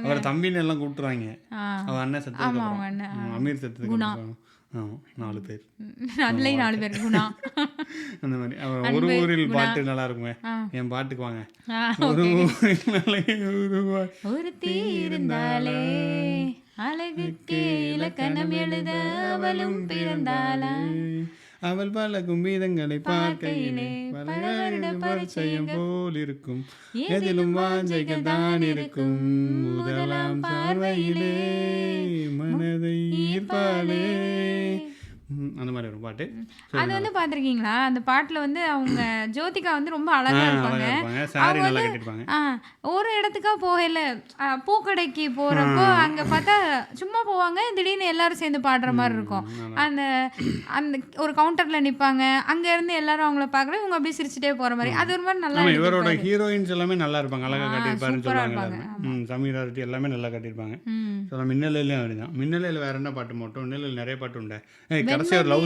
அவர் தம்பின்னு எல்லாம் கூப்பிட்டுருவாங்க. அவர் அண்ணன் செத்து, அமீர் செத்து, 4 பேர். அதுலயும் 4 பேர் குணா. அந்த மாதிரி ஒரு ஊரில் பாட்டு நல்லா இருக்குமே, என் பாட்டுக்கு வாங்க. ஒரு தீர்ந்தாலே அழகுக்கே இலக்கணம் எழுத அவளும் பிறந்தாளா, அவள் பல கும்பீதங்களை பார்க்கையிலே பல வருட பரிச்சயம் போல் இருக்கும், எதிலும் வாஞ்சைகள் தான் இருக்கும், முதலாம் பார்வையிலே மனதை ஈர்ப்பாளே. அந்த மாதிரி ஒரு பாட்டு. அது வந்து பார்த்துருக்கீங்களா? அந்த பாட்டில் வந்து அவங்க ஜோதிகா வந்து ரொம்ப அழகா இருப்பாங்க. சாரி நல்லா கட்டிருப்பாங்க. ஒரு இடத்துக்கா போகல, பூக்கடைக்கு போகிறப்போ அங்கே பார்த்தா சும்மா போவாங்க, திடீர்னு எல்லாரும் சேர்ந்து பாடுற மாதிரி இருக்கும். அந்த அந்த ஒரு கவுண்டரில் நிற்பாங்க, அங்கேருந்து எல்லாரும் அவங்கள பார்க்குறோம், இவங்க அப்படியே சிரிச்சுட்டே போகிற மாதிரி. அது ஒரு மாதிரி நல்லா. இவரோட ஹீரோயின்ஸ் எல்லாமே நல்லா இருப்பாங்க, அழகாக கட்டியிருப்பாருன்னு சொல்லுவாங்க. சமீரா ரெட்டி எல்லாமே நல்லா கட்டியிருப்பாங்க. மின்னலையிலையும் அப்படிதான். மின்னலையில் வேற என்ன பாட்டு மட்டும், மின்னலையில் நிறைய பாட்டு உண்டு. கடைசி ஒரு லவ்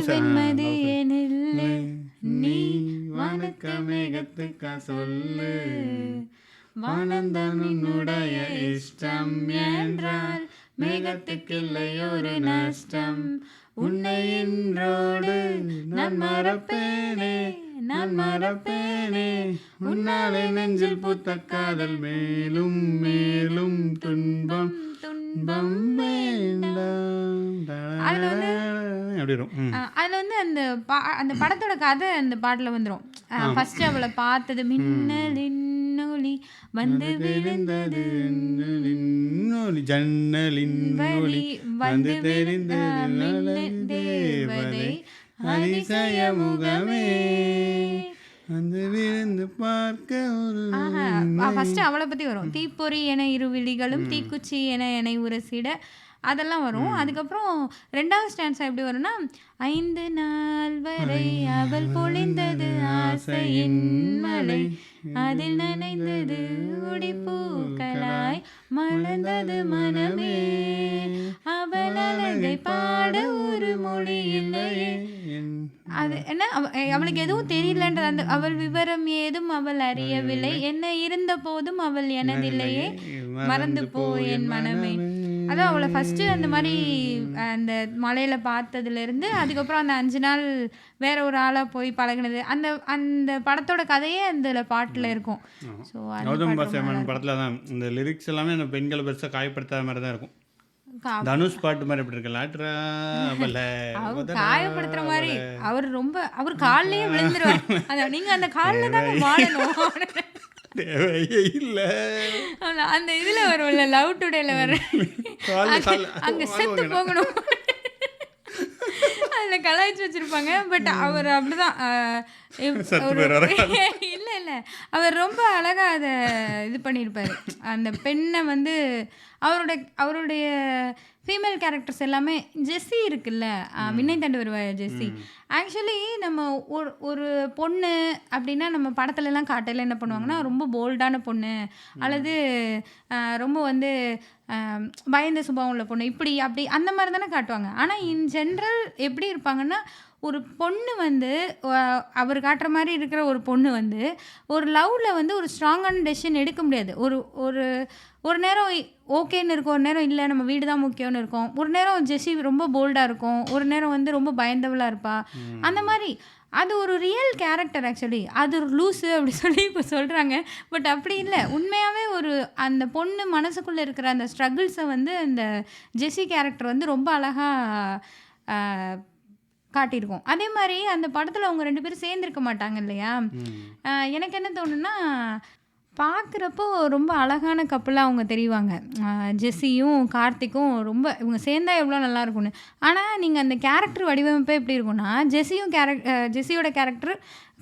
நீ வணக்க மேகத்துக்கா சொல்லு, வானந்தான் உன்னுடைய இஷ்டம் என்றால் மேகத்துக்கு இல்லை ஒரு நஷ்டம், உன்னை இன்றோடு நான் மறப்பேனே, நான் மறப்பேனே, உன்னாலே நெஞ்சில் பூத்த காதல், மேலும் மேலும் துன்பம் துன்பம் வேண்டாம். அதுல வந்து அந்த படத்தோட கதை அந்த பாட்டுல வந்துரும். ஃபர்ஸ்ட் அவளை பார்த்தது மின்னலின் ஒளி வந்து விழுந்தது, ஜன்னலின் ஒளி வந்து தெரிந்தது, தேவதை அதிசய முகமே வந்து விழுந்து பார்க்க ஒரு. ஃபர்ஸ்ட் அவளை பத்தி வரும். தீப்பொறி என இரு விழிகளும் தீக்குச்சி என உரசிட, அதெல்லாம் வரும். அதுக்கப்புறம் 2வது ஸ்டான்ஸா எப்படி வரும்னா, 5 நாள் வரை அவள் பொழிந்தது ஆசையின் மலை, அதில் நனைந்தது உடிப்பூக்களாய் மலர்ந்தது மனமே, அவள் அழகை பாட ஒரு மொழி இல்லையே. அது என்ன, அவளுக்கு எதுவும் தெரியலன்ற அந்த அவள் விவரம் ஏதும் அவள் அறியவில்லை, என்ன இருந்த போதும் அவள் எனதில்லையே, மறந்து போ என் மனமே. அதான் அவளை ஃபஸ்ட்டு அந்த மாதிரி அந்த மலையில் பார்த்ததுலேருந்து அதுக்கப்புறம் அந்த 5 நாள் வேற ஒரு ஆளாக போய் பழகினது, அந்த அந்த படத்தோட கதையே அந்த பாட்டில் இருக்கும். ஸோ கௌதம் பாசமன் படத்தில் தான் இந்த லிரிக்ஸ் எல்லாமே அந்த பெண்களை பெருசாக காயப்படுத்தாத மாதிரி தான் இருக்கும். தனுஷ் பாட்டு மாதிரி எப்படி இருக்கு, காயப்படுத்துற மாதிரி. அவர் காலிலேயே விழுந்துருவார். அதான் நீங்க அந்த காலில் தான் வாழணும் இல்ல. அந்த இதுல வரும்ல, லவ் டுடேல வர அங்க செத்து போகணும், அதுல கலாய்ச்சி வச்சிருப்பாங்க. பட் அவர் அப்படிதான் இல்ல இல்ல அவர் ரொம்ப அழகா அதை இது பண்ணியிருப்பாரு. அந்த பெண்ணை வந்து அவருடைய ஃபீமேல் கேரக்டர்ஸ் எல்லாமே. ஜெஸ்ஸி இருக்குல்ல, விண்ணை தாண்டி வருவார் ஜெஸ்ஸி. ஆக்சுவலி நம்ம ஒரு பொண்ணு அப்படின்னா நம்ம படத்துலலாம் காட்டையில் என்ன பண்ணுவாங்கன்னா, ரொம்ப போல்டான பொண்ணு அல்லது ரொம்ப வந்து பயந்த சுபாவம் உள்ள பொண்ணு, இப்படி அப்படி அந்த மாதிரி தானே காட்டுவாங்க. ஆனால் இன் ஜென்ரல் எப்படி இருப்பாங்கன்னா, ஒரு பொண்ணு வந்து அவர் காட்டுற மாதிரி இருக்கிற ஒரு பொண்ணு வந்து ஒரு லவ்வில் வந்து ஒரு ஸ்ட்ராங்கான டெசிஷன் எடுக்க முடியாது. ஒரு நேரம் ஓகேன்னு இருக்கும், ஒரு நேரம் இல்லை நம்ம வீடு தான் முக்கியம்னு இருக்கும், ஒரு நேரம் ஜெஸ்ஸி ரொம்ப போல்டாக இருக்கும், ஒரு நேரம் வந்து ரொம்ப பயந்தவளாக இருப்பா. அந்த மாதிரி அது ஒரு ரியல் கேரக்டர். ஆக்சுவலி அது ஒரு லூஸு அப்படி சொல்லி இப்போ சொல்கிறாங்க. பட் அப்படி இல்லை, உண்மையாகவே அந்த பொண்ணு மனசுக்குள்ளே இருக்கிற அந்த ஸ்ட்ரகிள்ஸை வந்து அந்த ஜெஸ்ஸி கேரக்டர் வந்து ரொம்ப அழகாக காட்டியிருக்கோம். அதே மாதிரி அந்த படத்தில் அவங்க 2 பேரும் சேர்ந்துருக்க மாட்டாங்க இல்லையா. எனக்கு என்ன தோணுன்னா, பார்க்குறப்போ ரொம்ப அழகான கப்பலாக அவங்க தெரிவாங்க. ஜெஸ்ஸியும் கார்த்திக்கும் ரொம்ப இவங்க சேர்ந்தா எவ்வளோ நல்லா இருக்கும்னு. ஆனால் நீங்கள் அந்த கேரக்டர் வடிவமைப்பே எப்படி இருக்கும்னா, ஜெஸ்ஸியோட கேரக்டர்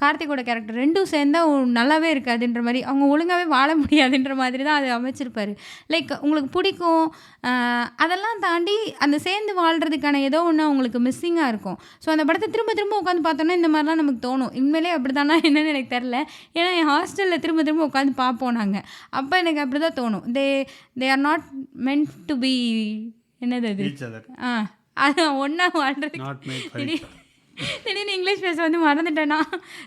கார்த்திகோட கேரக்டர் ரெண்டும் சேர்ந்தா நல்லாவே இருக்காதுன்ற மாதிரி, அவங்க ஒழுங்காகவே வாழ முடியாதுன்ற மாதிரி தான் அது அமைச்சிருப்பாரு. லைக் உங்களுக்கு பிடிக்கும், அதெல்லாம் தாண்டி அந்த சேர்ந்து வாழ்கிறதுக்கான ஏதோ ஒன்று அவங்களுக்கு மிஸ்ஸிங்காக இருக்கும். ஸோ அந்த படத்தை திரும்ப திரும்ப உட்காந்து பார்த்தோன்னா இந்த மாதிரிலாம் நமக்கு தோணும். உண்மையிலே அப்படி தானா என்னன்னு எனக்கு தெரில. ஏன்னா என் ஹாஸ்டலில் திரும்ப திரும்ப உட்காந்து பார்ப்போம் நாங்கள். அப்போ எனக்கு அப்படி தான் தோணும். They are not meant to be, என்னது அது, அது ஒன்றா வாழ்கிறதுக்கு. திடீர்னு இங்கிலீஷ் பேச வந்து மறந்துட்டேன்னா.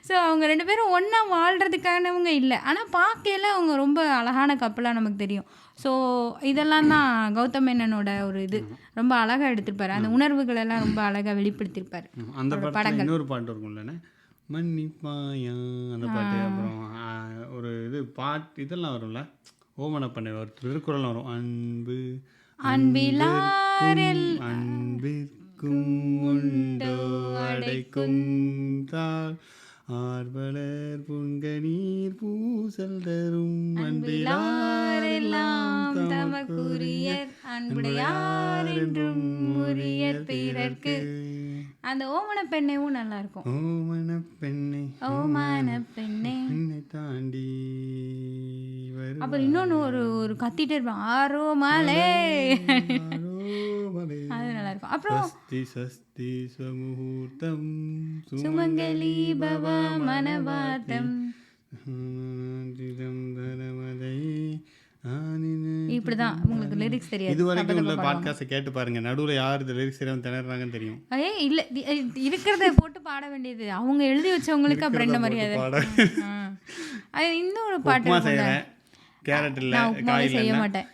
ஸோ அவங்க 2 பேரும் ஒன்றா வாழ்கிறதுக்கானவங்க இல்லை, ஆனால் பார்க்கையில் அவங்க ரொம்ப அழகான கப்பலாக நமக்கு தெரியும். ஸோ இதெல்லாம் தான் கௌதம் மேனனோட ஒரு இது ரொம்ப அழகாக எடுத்திருப்பாரு. அந்த உணர்வுகளெல்லாம் ரொம்ப அழகாக வெளிப்படுத்தியிருப்பார். அந்த படங்கள் இன்னொரு பாட்டு இருக்கும்லண்ணே, மன்னிப்பாயா அந்த பாட்டு. அப்புறம் ஒரு இது பாட்டு இதெல்லாம் வரும்ல, ஓமன பண்ண ஒரு திருக்குறள் வரும், அன்பு அன்பிலாரில் அன்பிற்கும் உண்டோ அடைக்கும் தாள் ஆர்வலர் புன்கணீர் பூசல் தரும் அன்பிலாரெல்லாம் தமக்குரியர் அன்புடையார் என்றும் உரியர் பிறர்க்கு. அந்த ஓமன பெண்ணையும் நல்லா இருக்கும். ஓமன பெண்ணை ஓமான பெண்ணை பெண்ணை தாண்டி வரும். அப்புறம் இன்னொன்று ஒரு கத்திட்டே இருப்பான், ஆரோ மாலே, அது நல்லா இருக்கும். அப்புறம் சஸ்தி சஸ்தி சமுகூர்த்தம் சுமங்கலி பவ மனவாதம், இப்படிதான். உங்களுக்கு லிரிக்ஸ் தெரியாது. இது வரைக்கும் உள்ள பாட்காஸ்ட்டை கேட்டு பாருங்க, நடுவில் யார் இந்த லிரிக்ஸ் தெரியாம திணறாங்கன்னு தெரியும். இல்லை இருக்கிறத போட்டு பாட வேண்டியது அவங்க எழுதி வச்சவங்களுக்கு. அப்புறம் என்ன மரியாதை. அது இன்னொரு பாட்டு செய்யறேன், கேரட் இல்லை, காய் செய்ய மாட்டேன்.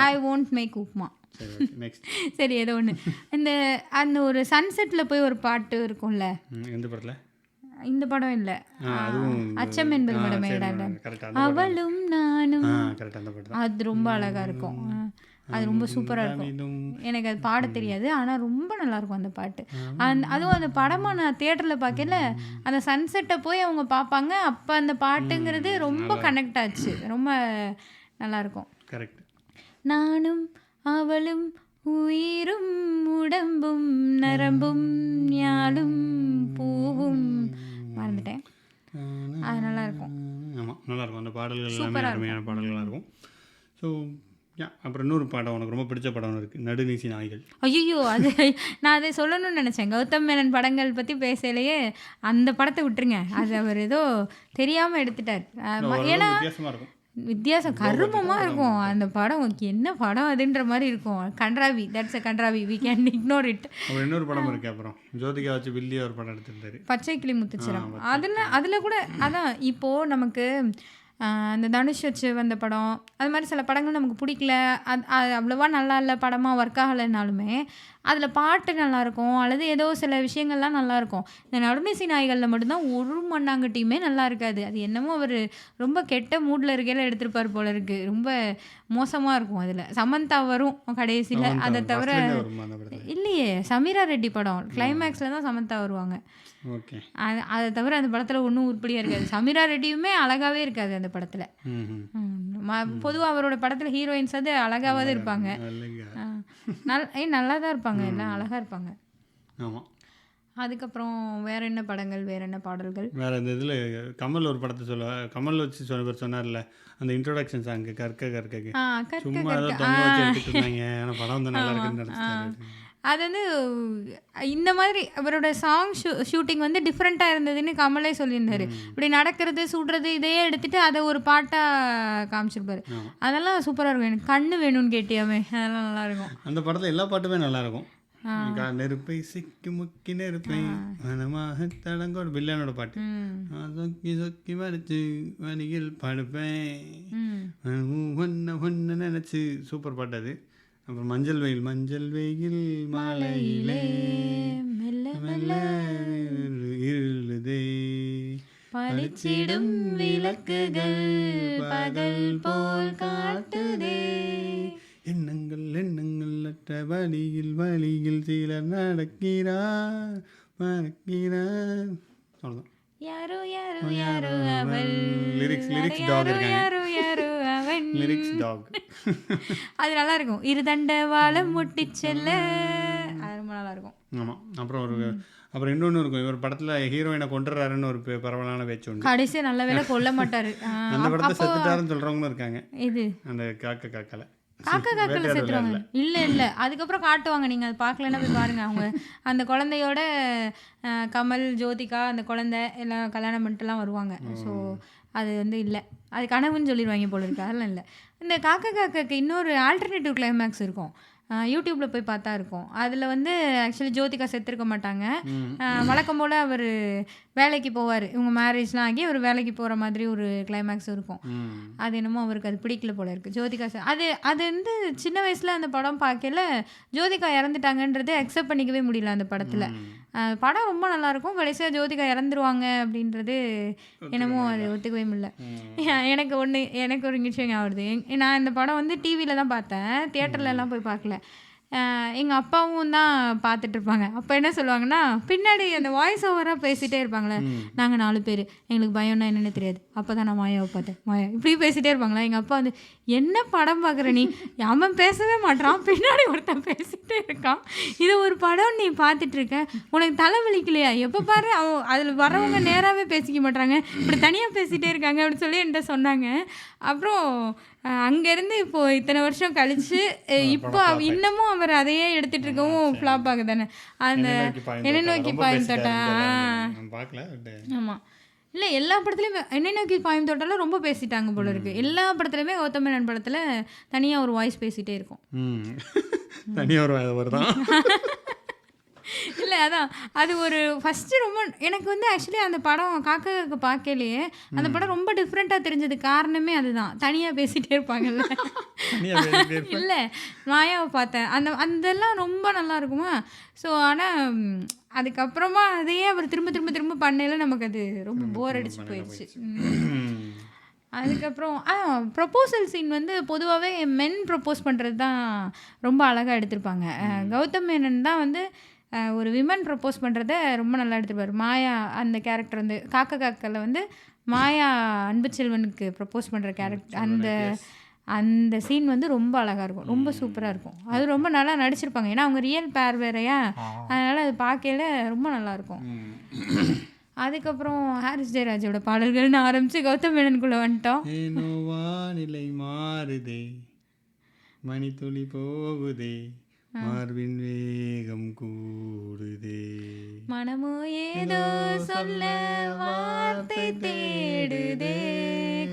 ஐ won't make உப்மா. சரி, ஏதோ ஒன்று. அந்த ஒரு சன்செட்டில் போய் ஒரு பாட்டு இருக்கும்ல, எந்த படத்தில்? இந்த படம் இல்லை, அச்சம் என்பது மடமேடாண்ட அவளும் நானும், அது ரொம்ப அழகா இருக்கும். அது ரொம்ப சூப்பராக இருக்கும். எனக்கு அது பாட தெரியாது, ஆனால் ரொம்ப நல்லாயிருக்கும் அந்த பாட்டு. அதுவும் அந்த படமாக நான் தியேட்டரில் பார்க்கல, அந்த சன்செட்டை போய் அவங்க பார்ப்பாங்க, அப்போ அந்த பாட்டுங்கிறது ரொம்ப கனெக்ட் ஆச்சு, ரொம்ப நல்லாயிருக்கும். கரெக்ட். நானும் அவளும் உயிரும் உடம்பும் நரம்பும் ஞாலும் பூவும், மறந்துட்டேன். அது நல்லாயிருக்கும். ஆமாம், நல்லாயிருக்கும். அந்த பாடல்கள் எல்லாமே அருமையான பாடல்களாக இருக்கும். ஸோ அப்புறம் இன்னொரு படம் உனக்கு ரொம்ப பிடிச்ச படம் இருக்குது, நடுநீசி நாய்கள். ஐயோ, அது நான் அதை சொல்லணும்னு நினச்சேன். கௌதம் மேனன் படங்கள் பற்றி பேசலையே அந்த படத்தை விட்டுருங்க. அது அவர் ஏதோ தெரியாமல் எடுத்துட்டார். ஏன்னா வித்தியாசமாக இருக்கும், வித்தியாசம் கருமமாக இருக்கும் அந்த படம். என்ன படம் அதுன்ற மாதிரி இருக்கும். கன்றாவி, தட்ஸ் அ கன்றாவி, வி கேன் இக்னோர் இட். இன்னொரு படம் இருக்குது, அப்புறம் ஜோதிகா வச்சு வில்லியா ஒரு படம் எடுத்துருந்தாரு, பச்சை கிளி முத்துச்சிரம். அதில் கூட அதான் இப்போது நமக்கு அந்த தனுஷ் வச்சு வந்த படம், அது மாதிரி சில படங்கள் நமக்கு பிடிக்கல, அது அவ்வளோவா நல்லா இல்லை, படமாக ஒர்க் ஆகலைனாலுமே அதில் பாட்டு நல்லாயிருக்கும், அல்லது ஏதோ சில விஷயங்கள்லாம் நல்லாயிருக்கும். இந்த நடுநீசி நாய்களில் மட்டும்தான் ஒரு மண்ணாங்கட்டியுமே நல்லா இருக்காது. அது என்னமோ அவர் ரொம்ப கெட்ட மூடில் இருக்கையில் எடுத்திருப்பார் போல இருக்குது. ரொம்ப மோசமாக இருக்கும். அதில் சமந்தா வரும் கடைசியில், அதை தவிர இல்லையே, சமீரா ரெட்டி படம் கிளைமேக்ஸில் தான் சமந்தா வருவாங்க. ஓகே, அதை தவிர அந்த படத்தில் ஒன்றும் உருப்படியாக இருக்காது. சமீரா ரெட்டியுமே அழகாகவே இருக்காது அந்த படத்தில். பொதுவாக அவரோட படத்தில் ஹீரோயின்ஸ் அது அழகாவது இருப்பாங்க, நல்லா தான் இருப்பாங்க, எல்லாம் அழகாக இருப்பாங்க. ஆமாம். அதுக்கப்புறம் வேற என்ன படங்கள், வேற என்ன பாடல்கள்? வேற இந்த இதில் கமல் ஒரு படத்தை கமல் வச்சு சொன்னார்ல, அந்த இன்ட்ரோடக்ஷன் சாங் கற்க கற்க சும்மா ஏதோ தொங்க வச்சு எடுத்துட்டு இருந்தாங்க, ஆனால் படம் வந்து நல்லா இருக்குன்னு நினச்சிட்டாரு. அது வந்து இந்த மாதிரி அவரோட சாங் ஷூட்டிங் வந்து டிஃப்ரெண்ட்டாக இருந்ததுன்னு கமலே சொல்லியிருந்தார். இப்படி நடக்கிறது சுடுறது இதையே எடுத்துகிட்டு அதை ஒரு பாட்டாக காமிச்சிருப்பாரு. அதெல்லாம் சூப்பராக இருக்கும். எனக்கு கண்ணு வேணும்னு கேட்டியாமே, அதெல்லாம் நல்லாயிருக்கும். அந்த படத்தில் எல்லா பாட்டுமே நல்லாயிருக்கும். நெருப்பை சிக்கி முக்கி நெருப்பை மனமாக தடங்கோட பில்லியானோட பாட்டு, சொக்கி சொக்கி மறைச்சு வணிகில் படுப்பேன் ஒன்ன ஒன்ன நினச்சி, சூப்பர் பாட்டு அது. அப்புறம் மஞ்சள் வெயில் மாலையிலே மெல்ல மெல்ல இருளுதே பளிச்சிடும் விளக்குகள் பகல் போல் காட்டுதே, எண்ணங்கள் அற்ற வழியில் சிலர் நடக்கிறார் மறக்கிறார். அவ்வளோதான். யாரோ யாரோ யாரோ அவள், லிரிக்ஸ் டாக் யாரோ யாரோ அவன், லிரிக்ஸ் டாக். அது நல்லா இருக்கும். இருதண்ட வாழை முட்டி செல்ல, அது ரொம்ப நல்லா நல்லாயிருக்கும். ஆமாம். அப்புறம் இன்னொன்று இருக்கும், இவர் படத்தில் ஹீரோயினை கொண்டுறாருன்னு ஒரு பரவலான பேச்சு உண்டு. கடைசியாக நல்ல வேலை கொல்ல மாட்டார். அந்த படத்தை செத்துட்டாருன்னு சொல்கிறவங்களும் இருக்காங்க. இது அந்த காக்கால காக்கால செத்துருவாங்க. இல்லை அதுக்கப்புறம் காட்டுவாங்க, நீங்கள் அது பார்க்கலன்னா போய் பாருங்கள். அவங்க அந்த குழந்தையோட கமல், ஜோதிகா, அந்த குழந்தை எல்லாம் கல்யாணம் பண்ணிட்டுலாம் வருவாங்க. ஸோ அது வந்து இல்லை, அது கனவுன்னு சொல்லிடுவாங்க போல இருக்கு. அதெல்லாம் இல்லை. இந்த காக்காக்கு இன்னொரு ஆல்டர்னேட்டிவ் கிளைமேக்ஸ் இருக்கும், யூடியூப்பில் போய் பார்த்தா இருக்கும். அதில் வந்து ஆக்சுவலி ஜோதிகா செத்துருக்க மாட்டாங்க. வழக்கம் போல் அவர் வேலைக்கு போவார், இவங்க மேரேஜ்லாம் ஆகி அவர் வேலைக்கு போகிற மாதிரி ஒரு கிளைமேக்ஸ் இருக்கும். அது என்னமோ அவருக்கு அது பிடிக்கல போல இருக்குது. ஜோதிகா அது வந்து சின்ன வயசில் அந்த படம் பார்க்கல ஜோதிகா இறந்துட்டாங்கன்றது அக்செப்ட் பண்ணிக்கவே முடியல அந்த படத்தில். படம் ரொம்ப நல்லாயிருக்கும், கடைசியாக ஜோதிகா இறந்துருவாங்க அப்படின்றது என்னமோ அது ஒத்துக்கவே முடியல. எனக்கு ஒரு விஷயம் ஆகுது. நான் இந்த படம் வந்து டிவியில் தான் பார்த்தேன், தியேட்டர்லலாம் போய் பார்க்கல. எங்கள் அப்பாவும் தான் பார்த்துட்ருப்பாங்க. அப்போ என்ன சொல்லுவாங்கன்னா, பின்னாடி அந்த வாய்ஸ் ஓவராக பேசிகிட்டே இருப்பாங்களே, நாங்கள் 4 பேர், எங்களுக்கு பயம்னா என்னென்னு தெரியாது, அப்போ தான் நான் மாயாவை பார்த்தேன், மாயா இப்படி பேசிகிட்டே இருப்பாங்களா. எங்கள் அப்பா வந்து, என்ன படம் பார்க்குற நீ, அவன் பேசவே மாட்டான், பின்னாடி ஒருத்தன் பேசிகிட்டே இருக்கான், இது ஒரு படம் நீ பார்த்துட்ருக்க, உனக்கு தலைவலிக்கலையா, எப்போ பாரு அதில் வரவங்க நேராகவே பேசிக்க மாட்டாங்க, இப்படி தனியாக பேசிகிட்டே இருக்காங்க அப்படின்னு சொல்லி என்கிட்ட சொன்னாங்க. அப்புறம் அங்கேருந்து இப்போது இத்தனை வருஷம் கழித்து இப்போ இன்னமும் அவர் அதையே எடுத்துகிட்டு இருக்கவும் ஃப்ளாப் ஆகுது தானே. அந்த என்னை நோக்கி பாயும் தோட்டா. ஆமாம், இல்லை எல்லா படத்துலையும் என்னை நோக்கி பாயும் தோட்டெல்லாம் ரொம்ப பேசிட்டாங்க போல இருக்குது. எல்லா படத்துலையுமே கௌதம் மேனன் படத்தில் தனியாக ஒரு வாய்ஸ் பேசிகிட்டே இருக்கும். தனியாக ஒரு தான் இல்லை அதான் அது ஒரு ஃபஸ்ட்டு ரொம்ப எனக்கு வந்து ஆக்சுவலி அந்த படம் காக்காக்கு பார்க்கலையே அந்த படம் ரொம்ப டிஃப்ரெண்ட்டாக தெரிஞ்சது காரணமே அதுதான், தனியாக பேசிகிட்டே இருப்பாங்கல்ல. இல்லை மாயாவை பார்த்தேன், அதெல்லாம் ரொம்ப நல்லா இருக்குமா. ஸோ ஆனால் அதுக்கப்புறமா அதையே அவர் திரும்ப பண்ணல, நமக்கு அது ரொம்ப போர் அடிச்சு போயிடுச்சு. அதுக்கப்புறம் ப்ரொப்போசல் சீன் வந்து பொதுவாகவே மென் ப்ரொப்போஸ் பண்ணுறது தான் ரொம்ப அழகாக எடுத்திருப்பாங்க. கௌதம் மேனன் தான் வந்து ஒரு விமன் ப்ரப்போஸ் பண்ணுறத ரொம்ப நல்லா எடுத்துருப்பார். மாயா அந்த கேரக்டர் வந்து காக்கால வந்து மாயா அன்புச்செல்வனுக்கு ப்ரப்போஸ் பண்ணுற கேரக்டர் அந்த சீன் வந்து ரொம்ப அழகாக இருக்கும், ரொம்ப சூப்பராக இருக்கும். அது ரொம்ப நல்லா நடிச்சிருப்பாங்க, ஏன்னா அவங்க ரியல் பேர் வேறையா, அதனால் அது பார்க்கல ரொம்ப நல்லாயிருக்கும். அதுக்கப்புறம் ஹாரிஸ் ஜெயராஜோட பாடல்கள்னு ஆரம்பித்து கௌதம் மேனனுக்குள்ளே வந்துட்டோம். நிலை மாறுதே, மணி துளி போகுதே, மார்பின் வேகம் கூடுதே, மனமோ ஏதோ சொல்ல வார்த்தை தேடுதே,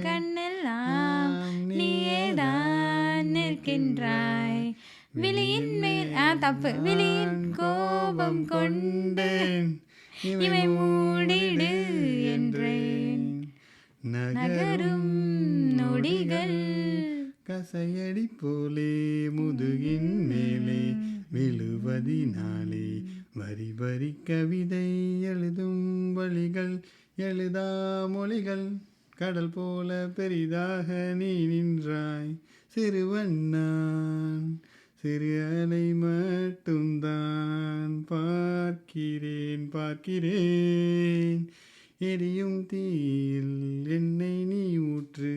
கண்ணெல்லாம் நீயேதான் நிற்கின்றாய், விழியின் மேல் தப்பு விழியின் கோபம் கொண்டேன், இவை மூடிடு என்றேன், நகரும் நொடிகள் கசையடி போலே முதுகின் மேலே விழுவதினாலே, வரி வரி கவிதை எழுதும் வழிகள் எழுதா மொழிகள், கடல் போல பெரிதாக நீ நின்றாய், சிறுவண்ணான் சிறு அலை மட்டும்தான் பார்க்கிறேன், எரியும் தீயில் என்னை நீ ஊற்று,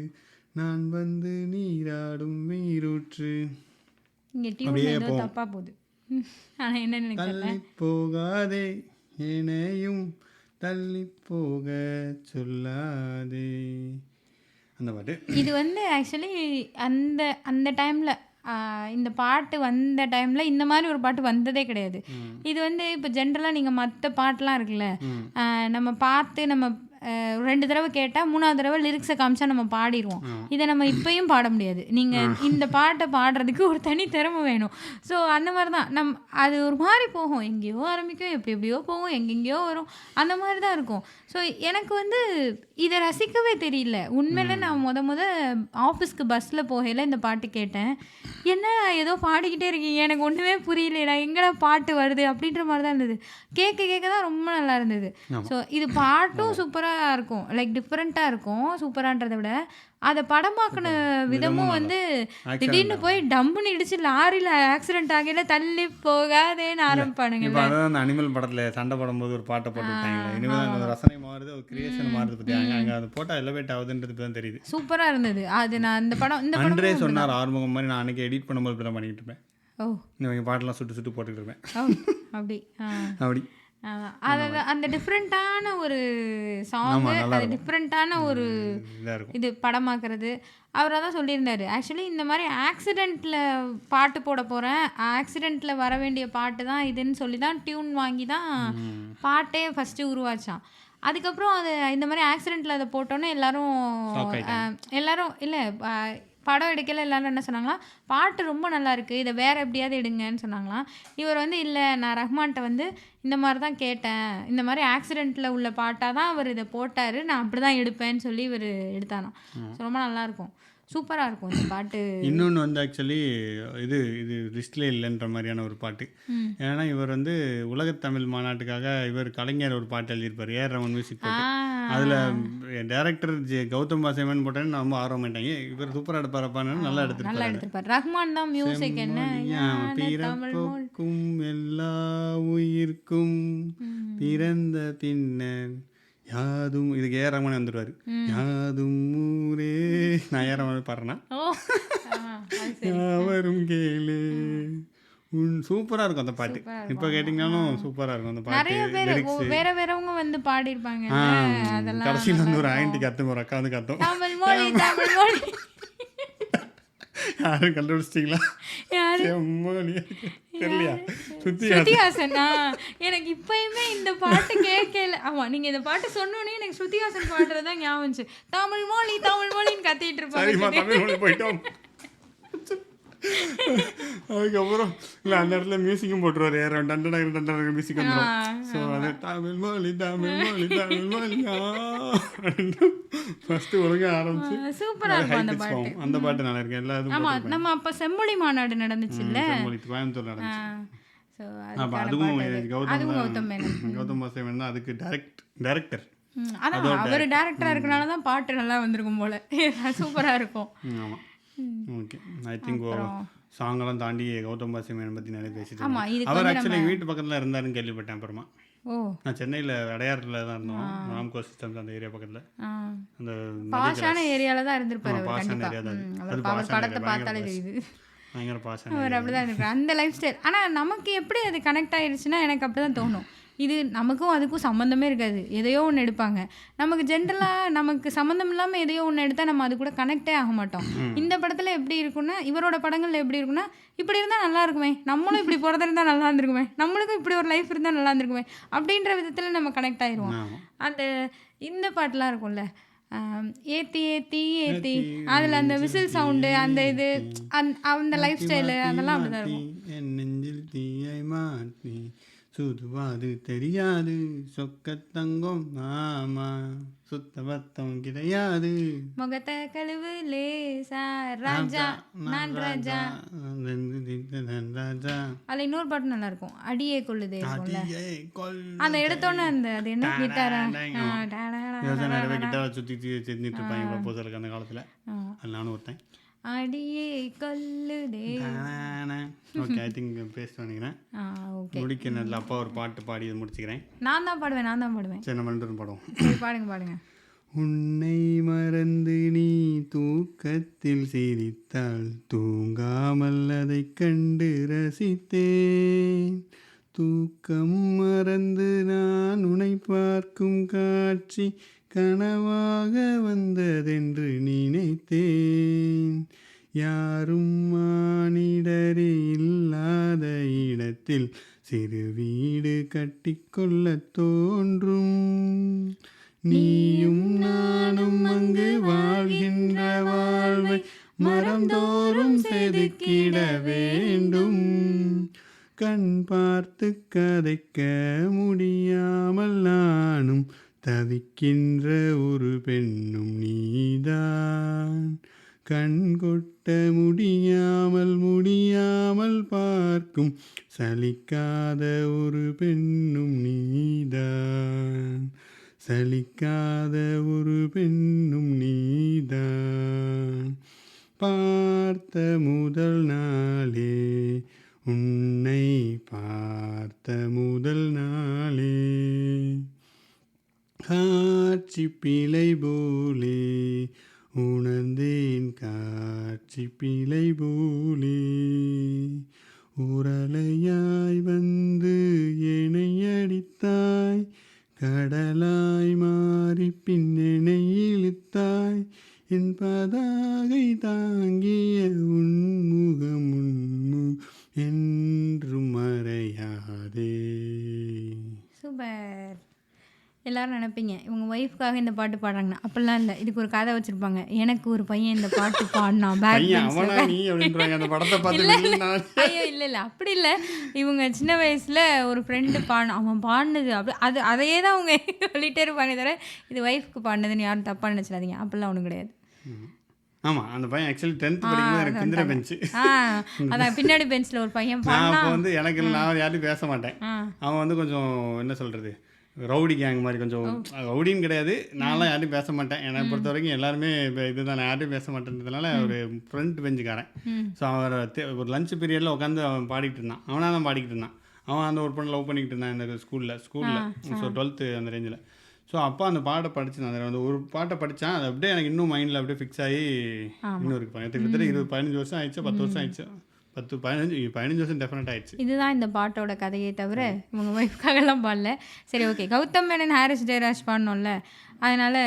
நான் வந்து நீராடும் நீரூற்று. தப்பா போகுது, ஆனால் என்ன தள்ளி போகாதே என்னையும் தள்ளி போக சொல்லாதே, அந்த பாட்டு. இது வந்து ஆக்சுவலி அந்த டைமில் இந்த பாட்டு வந்த டைமில் இந்த மாதிரி ஒரு பாட்டு வந்ததே கிடையாது. இது வந்து இப்போ ஜென்ரலாக நீங்கள் மற்ற பாட்டெலாம் இருக்குல்ல, நம்ம பார்த்து நம்ம 2 தடவை கேட்டால் 3ஆவது தடவை லிரிக்ஸை காமிச்சா நம்ம பாடிடுவோம். இதை நம்ம இப்பயும் பாட முடியாது. நீங்கள் இந்த பாட்டை பாடுறதுக்கு ஒரு தனி திறமை வேணும். ஸோ அந்த மாதிரி தான் அது ஒரு மாதிரி போகும், எங்கேயோ ஆரம்பிக்கும், எப்படியோ போகும், எங்கெங்கேயோ வரும், அந்த மாதிரி தான் இருக்கும். ஸோ எனக்கு வந்து இதை ரசிக்கவே தெரியல உண்மையில. நான் முத ஆஃபீஸ்க்கு பஸ்ஸில் போகையில் இந்த பாட்டு கேட்டேன், என்ன ஏதோ பாடிக்கிட்டே இருக்கீங்க, எனக்கு ஒன்றுமே புரியலைடா, எங்கடா பாட்டு வருது அப்படின்ற மாதிரி தான் இருந்தது. கேட்க தான் ரொம்ப நல்லா இருந்தது. ஸோ இது பாட்டும் சூப்பராக இருக்கும், லைக் டிஃப்ரெண்ட்டாக இருக்கும். சூப்பரான்றதை விட அதை படமாக்கின விதமும் வந்து திடீர்னு போய் டம்புன்னு இடிச்சு லாரியில் ஆக்சிடென்ட் ஆகையில தள்ளி போகாதேன்னு ஆரம்பிப்பானுங்க. இப்போ அதான் அந்த அனிமல் படத்தில் சண்டை போடும்போது ஒரு பாட்டை போட்டு விட்டாங்க, இனிமேல் ரசனை மாறுது, ஒரு கிரியேஷன் மாறுது பற்றி அங்கே அது போட்டால் எலவேட் ஆகுதுன்றது தான் தெரியுது. சூப்பராக இருந்தது அது. நான் இந்த படம் அன்றே சொன்னார் ஆறுமுகம் மாதிரி, நான் அன்றைக்கி எடிட் பண்ணும்போது இப்படி தான் பண்ணிக்கிட்டு இருப்பேன். ஓ இவங்க பாட்டெல்லாம் சுட்டு சுட்டு போட்டுக்கிட்டு இருப்பேன். ஓ அப்படி அப்படி அதாவது அந்த டிஃப்ரெண்ட்டான ஒரு சாங்கு, அது டிஃப்ரெண்ட்டான ஒரு இதாக இருக்கும். இது படமாக்குறது. அவர் தான் சொல்லியிருந்தாரு. ஆக்சுவலி இந்த மாதிரி ஆக்சிடெண்ட்டில் பாட்டு போட போகிறேன், ஆக்சிடெண்ட்டில் வர வேண்டிய பாட்டு தான் இதுன்னு சொல்லி தான் டியூன் வாங்கி தான் பாட்டே ஃபஸ்ட்டு உருவாச்சான். அதுக்கப்புறம் அது இந்த மாதிரி ஆக்சிடெண்ட்டில் அதை போட்டோன்னே எல்லாரும் இல்லை படம் எடுக்கல எல்லாரும் என்ன சொன்னாங்களா, பாட்டு ரொம்ப நல்லா இருக்குது, இதை வேறு எப்படியாவது எடுங்கன்னு சொன்னாங்களாம். இவர் வந்து இல்லை, நான் ரஹ்மான்கிட்ட வந்து இந்த மாதிரி தான் கேட்டேன், இந்த மாதிரி ஆக்சிடெண்ட்டில் உள்ள பாட்டாக தான் அவர் இதை போட்டார், நான் அப்படி தான் எடுப்பேன்னு சொல்லி இவர் எடுத்தானாம். ரொம்ப நல்லாயிருக்கும், சூப்பராக இருக்கும் இந்த பாட்டு. இன்னொன்று வந்து ஆக்சுவலி இது லிஸ்ட்லேயே இல்லைன்ற மாதிரியான ஒரு பாட்டு. ஏன்னா இவர் வந்து உலகத்தமிழ் மாநாட்டுக்காக இவர் கலைஞர் ஒரு பாட்டு எழுதியிருப்பார், ஏஆர் ரஹ்மான் மியூசிக் போட்டு. அதில் டைரக்டர் கௌதம் வாசுதேவன் போட்டேன்னு நான் ரொம்ப ஆர்வமாயிட்டாங்க. இவர் சூப்பராக எடுப்பாரப்பான்னு நல்லா எடுத்துருப்பாரு. ரஹ்மான் தான் மியூசிக். என்ன பிறப்புக்கும் எல்லா உயிர்க்கும் பிறந்த பின்னர் யாதும், இதுக்கு ஏஆர் ரஹ்மான் வந்துடுவார். யாதும் ஊரே, நான் ஏஆர் ரஹ்மான் பாடுறேன்னா யாவரும் கேளு. சூப்பராக இருக்கும் அந்த பாட்டு. இப்போ கேட்டிங்கனாலும் சூப்பராக இருக்கும் அந்த பாட்டு. நிறைய பேர் வேற வேறவங்க வந்து பாடியிருப்பாங்க. அதெல்லாம் கடைசியில் வந்து ஒரு ஆண்டி கத்தும், ஒரு அக்கா வந்து கத்தும், தமிழ் மொழி தமிழ் மொழி. யாரும் கண்டுபிடிச்சிட்டிங்களா? தெரியலையா? ஸ்ருதிஹாசன். எனக்கு இப்பயுமே இந்த பாட்டு கேட்கல. ஆமா, நீங்க இந்த பாட்டு சொன்னோன்னே எனக்கு ஸ்ருதிஹாசன் பாடுறதுதான் ஞாபகம் வந்துச்சு. தமிழ் மொழி தமிழ் மொழின்னு கத்திட்டு இருப்பாங்க. போயிட்டோம். அதுக்கப்புறம் இல்லை அந்த இடத்துல மியூசிக்கும் போட்டுருவார், யார் டண்டன மியூசிக் வந்துடும். ஸோ அது தமிழ் மொழி தமிழ் மொழி தமிழ் மொழியா ஃபஸ்ட்டு ஒழுங்காக ஆரம்பிச்சு சூப்பராக இருக்கும் அந்த பாட்டு. அந்த பாட்டு நல்லா இருக்கு. எல்லா இதுவும் ஆமாம், நம்ம அப்போ செம்மொழி மாநாடு நடந்துச்சு இல்லை, கோயம்புத்தூர் நடந்துச்சு. அதுவும் கௌதம் வாசுதேவன் தான் அதுக்கு டைரக்டர். அதான் அவர் டேரக்டராக இருக்கனால தான் பாட்டு நல்லா வந்திருக்கும் போல, சூப்பராக இருக்கும். ஆமாம், ஓகே. ஐ திங்க் சாங்கெல்லாம் தாண்டி கௌதம் வாசுதேவன் பற்றி நிறைய பேசிட்டு அவர் ஆக்சுவலி வீட்டு பக்கத்தில் இருந்தாருன்னு கேள்விப்பட்டேன். அப்புறமா நான் சென்னையில் அடையாறில் தான் இருந்தோம், ராம்கோ சிஸ்டம்ஸ் அந்த ஏரியா பக்கத்தில். அந்த பாஷான ஏரியாவில் தான் இருந்திருப்பாரு. பாஷான ஏரியா தான் அவர் படத்தை பார்த்தாலே தெரியுது, பயங்கர பாஷான. அவர் அப்படி தான் இருக்கார் அந்த லைஃப் ஸ்டைல். ஆனால் நமக்கு எப்படி அது கனெக்ட் ஆகிடுச்சுன்னா எனக்கு அப்படி தான் தோணும். இது நமக்கும் அதுக்கும் சம்மந்தமே இருக்காது, எதையோ ஒன்று எடுப்பாங்க. நமக்கு ஜென்ரலாக நமக்கு சம்மந்தம் இல்லாமல் எதையோ ஒன்று எடுத்தால் நம்ம அது கூட கனெக்டே ஆக மாட்டோம். இந்த படத்தில் எப்படி இருக்குன்னா, இவரோட படங்களில் எப்படி இருக்குன்னா, இப்படி இருந்தால் நல்லா இருக்குமே, நம்மளும் இப்படி பிறந்திருந்தால் நல்லா இருந்திருக்குமே, நம்மளுக்கும் இப்படி ஒரு லைஃப் இருந்தால் நல்லா இருந்திருக்குமே அப்படின்ற விதத்தில் நம்ம கனெக்ட் ஆயிடுவோம். அந்த இந்த பாட்டெலாம் இருக்கும்ல, ஏத்தி ஏத்தி ஏத்தி, அதில் அந்த விசில் சவுண்டு, அந்த இது அந்த லைஃப் ஸ்டைலு அதெல்லாம் அப்படி தான் இருக்கும். சுதுவாது தெரியாது சொக்கத்தங்கம் ஆமா சுத்தபத்தம் கிடையாது முகத்தை கழுவு லேசா ராஜா நான் ராஜா. ராஜா அதில் இன்னொரு பாட்டு நல்லா இருக்கும், அடியே கொள்ளுதே. அந்த எடுத்தோன்னே அந்த அது என்ன கிட்டாரா, நிறைய கிட்டாரை சுற்றி செஞ்சுட்டு இருப்பாங்க ப்ரப்போசலுக்கு அந்த காலத்தில். அது நானும் ஒருத்தன். அடியே கொல்லுதே. ஓகே, ஐ திங்க் பேசிட்டு நினைக்கிறேன். முடிக்க நல்ல அப்பா ஒரு பாட்டு பாடி இதை முடிச்சுக்கிறேன். நான் தான் பாடுவேன். சரி, நம்ம ரெண்டு பாடுவோம். பாடுங்க. உன்னை மறந்து நீ தூக்கத்தில் சிரித்தாள், தூங்காமல் அதை கண்டு ரசித்தேன். தூக்கம் மறந்து நான் உன்னை பார்க்கும் காட்சி கனவாக வந்ததென்று நினைத்தேன். யாரும் மானிடரே இல்லாத இடத்தில் சிறு வீடு கட்டிக்கொள்ள தோன்றும். நீயும் நானும் அங்கு வாழ்கின்ற வாழ்வை மரந்தோறும் செதுக்கிட வேண்டும். கண் பார்த்து கதைக்க முடியாமல் நானும் தவிக்கின்ற ஒரு பெண்ணும் நீதான். கண் கொட்ட முடியாமல் பார்க்கும் சலிக்காத ஒரு பெண்ணும் நீதான். சலிக்காத ஒரு பெண்ணும் நீதான். பார்த்த முதல் நாளே, உன்னை பார்த்த முதல் நாளே, காட்சி பிழை போலே உணர்ந்தேன், காட்சி பிழை போலே உரலையாய் வந்து என்னை அடித்தாய், கடலாய் மாறி பின்னெனை இழுத்தாய், என் பதாகை தாங்கிய உன்முகம் என்றும் மறையாதே. சூப்பர். எல்லாரும் நினைப்பீங்க இவங்க ஒய்ஃப்காக இந்த பாட்டு பாடுறாங்கன்னா, அப்படிலாம் இல்லை. இதுக்கு ஒரு கதை வச்சுருப்பாங்க. எனக்கு ஒரு பையன் இந்த பாட்டு பாடினான் பேக் ஐயோ இல்லை இல்லை அப்படி இல்லை. இவங்க சின்ன வயசில் ஒரு ஃப்ரெண்டு அவன் பாடினது அப்படி அதையே தான் அவங்க சொல்லிகிட்டே இருப்பாங்க தவிர இது ஒய்ஃப்க்கு பாடினதுன்னு யாரும் தப்பாக நினச்சிடாதீங்க. அப்படிலாம் ஒன்றும் கிடையாது. ஆமாம், அந்த பையன் ஆக்சுவலி 10th படிக்கும்போது எனக்கு பிந்திர பெஞ்சு. அதான் பின்னாடி பெஞ்சில் ஒரு பையன் நான் அப்போ வந்து எனக்கு நான் யாரும் பேச மாட்டேன். அவன் வந்து கொஞ்சம் என்ன சொல்கிறது, ரவுடி கேங் மாதிரி, கொஞ்சம் ரவுடின்னு கிடையாது, நான்லாம் யார்ட்டையும் பேச மாட்டேன். என்னை பொறுத்த வரைக்கும் எல்லாருமே இப்போ இதுதான், நான் யார்ட்டையும் பேச மாட்டேன்றதுனால ஒரு ஃப்ரண்ட் பெஞ்சுக்காரன். ஸோ அவர் ஒரு லஞ்ச் பீரியடில் உட்காந்து அவன் பாடிக்கிட்டு இருந்தான். அவனாக தான் பாடிக்கிட்டு இருந்தான். அவன் அந்த ஒரு பொண்ணு லவ் பண்ணிக்கிட்டு இருந்தான் இந்த ஸ்கூலில். ஸோ 12th அந்த ரேஞ்சில். ஸோ அப்போ அந்த பாட்டை படிச்சுதான், அதில் வந்து ஒரு பாட்டை படித்தான். அது அப்படியே எனக்கு இன்னும் மைண்டில் அப்படியே ஃபிக்ஸ் ஆகி இன்னும் இருக்கு. கிட்டத்தட்ட 15 வருஷம் ஆயிடுச்சு, 10 வருஷம் ஆயிடுச்சு, 15 வருஷம் டெஃபினட் ஆயிடுச்சு. இதுதான் இந்த பாட்டோட கதையை தவிர இவங்க ஒய்ஃப்காகலாம் பாடல. சரி, ஓகே. கௌதம் மேனன் ஹாரிஸ் ஜெயராஜ் பாடணும்ல, அதனால்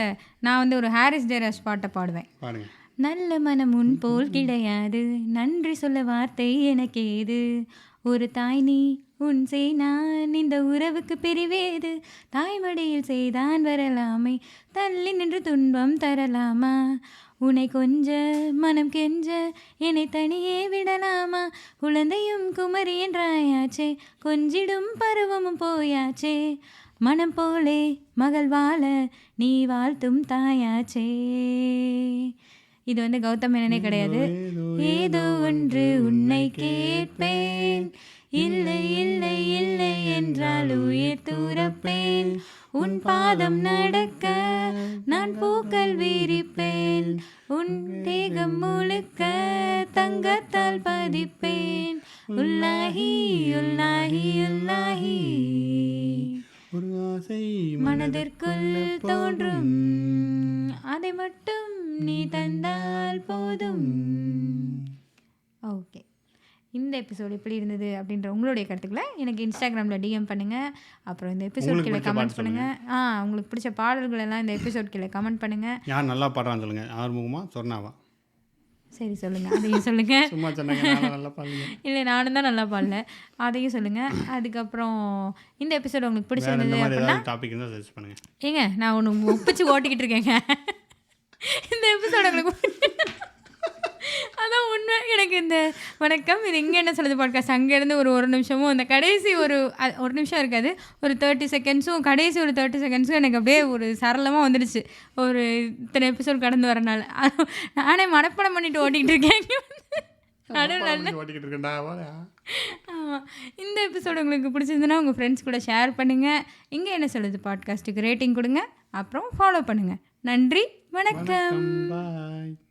நான் வந்து ஒரு ஹாரிஸ் ஜெயராஜ் பாட்டை பாடுவேன். பாருங்க. நல்ல மனம் உன் போல் கிடையாது, நன்றி சொல்ல வார்த்தை எனக்கு ஏது, ஒரு தாய் நீ உன் செய் நான், இந்த உறவுக்கு பிரிவேது, தாய்மடியில் செய்தான் வரலாமே, தள்ளி நின்று துன்பம் தரலாமா, உன்னை கொஞ்ச மனம் கெஞ்ச என்னை தனியே விடலாமா, குழந்தையும் குமரி என்றாயாச்சே, கொஞ்சிடும் பருவமும் போயாச்சே, மனம் போலே மகள் வாழ நீ வாழ்த்தும் தாயாச்சே. இது வந்து கௌதம் மேனனே கிடையாது. ஏதோ ஒன்று உன்னை கேட்பேன், இல்லை இல்லை இல்லை என்றால் உயிர் துறப்பேன், உன் பாதம் நடக்க நான் பூக்கள் விரிப்பேன், உன் தேகம் முழுக்க தங்கத்தால் பதிப்பேன், உல்லாஹி உல்லாஹி உல்லாஹி, ஒரு ஆசை மனதிற்குள் தோன்றும், அதை மட்டும் நீ தந்தால் போதும். ஓகே, இந்த எபிசோடு எப்படி இருந்தது அப்படின்ற உங்களுடைய கருத்துக்களை எனக்கு இன்ஸ்டாகிராமில் டிஎம் பண்ணுங்கள். அப்புறம் இந்த எபிசோட் கீழே கமெண்ட் பண்ணுங்கள். உங்களுக்கு பிடிச்ச பாடல்கள் எல்லாம் இந்த எபிசோட் கீழே கமெண்ட் பண்ணுங்கள். யார் நல்லா பாடுறான்னு சொல்லுங்கள். ஆறுமுகமா சொர்ணாவா? சரி சொல்லுங்கள், அதையும் சொல்லுங்கள். சும்மா சொன்னாங்க நல்லா பாடுங்க. இல்லை, நானும் தான் நல்லா பாடல, அதையும் சொல்லுங்கள். அதுக்கப்புறம் இந்த எபிசோடு உங்களுக்கு பிடிச்சிருந்தது அப்படின்னா டாபிக் இருந்தால் சஜஸ்ட் பண்ணுங்கள். ஏங்க நான் ஒன்று ஒப்பிச்சு ஓட்டிக்கிட்டு இருக்கேங்க. இந்த எபிசோடு உங்களுக்கு அதான் உண்மை. எனக்கு இந்த வணக்கம் இது இங்கே என்ன சொல்லுது பாட்காஸ்ட் அங்கேருந்து ஒரு நிமிஷமும் அந்த கடைசி ஒரு நிமிஷம் இருக்காது, ஒரு 30 செகண்ட்ஸும், கடைசி ஒரு 30 செகண்ட்ஸும் எனக்கு அப்படியே ஒரு சரளமாக வந்துடுச்சு. ஒரு இத்தனை எபிசோட் கடந்து வரனால நானே மனப்படம் பண்ணிட்டு ஓட்டிகிட்டு இருக்கேன். இந்த எபிசோடு உங்களுக்கு பிடிச்சிருந்துன்னா உங்கள் ஃப்ரெண்ட்ஸ் கூட ஷேர் பண்ணுங்கள். இங்கே என்ன சொல்லுது பாட்காஸ்ட்டுக்கு ரேட்டிங் கொடுங்க, அப்புறம் ஃபாலோ பண்ணுங்கள். நன்றி, வணக்கம்.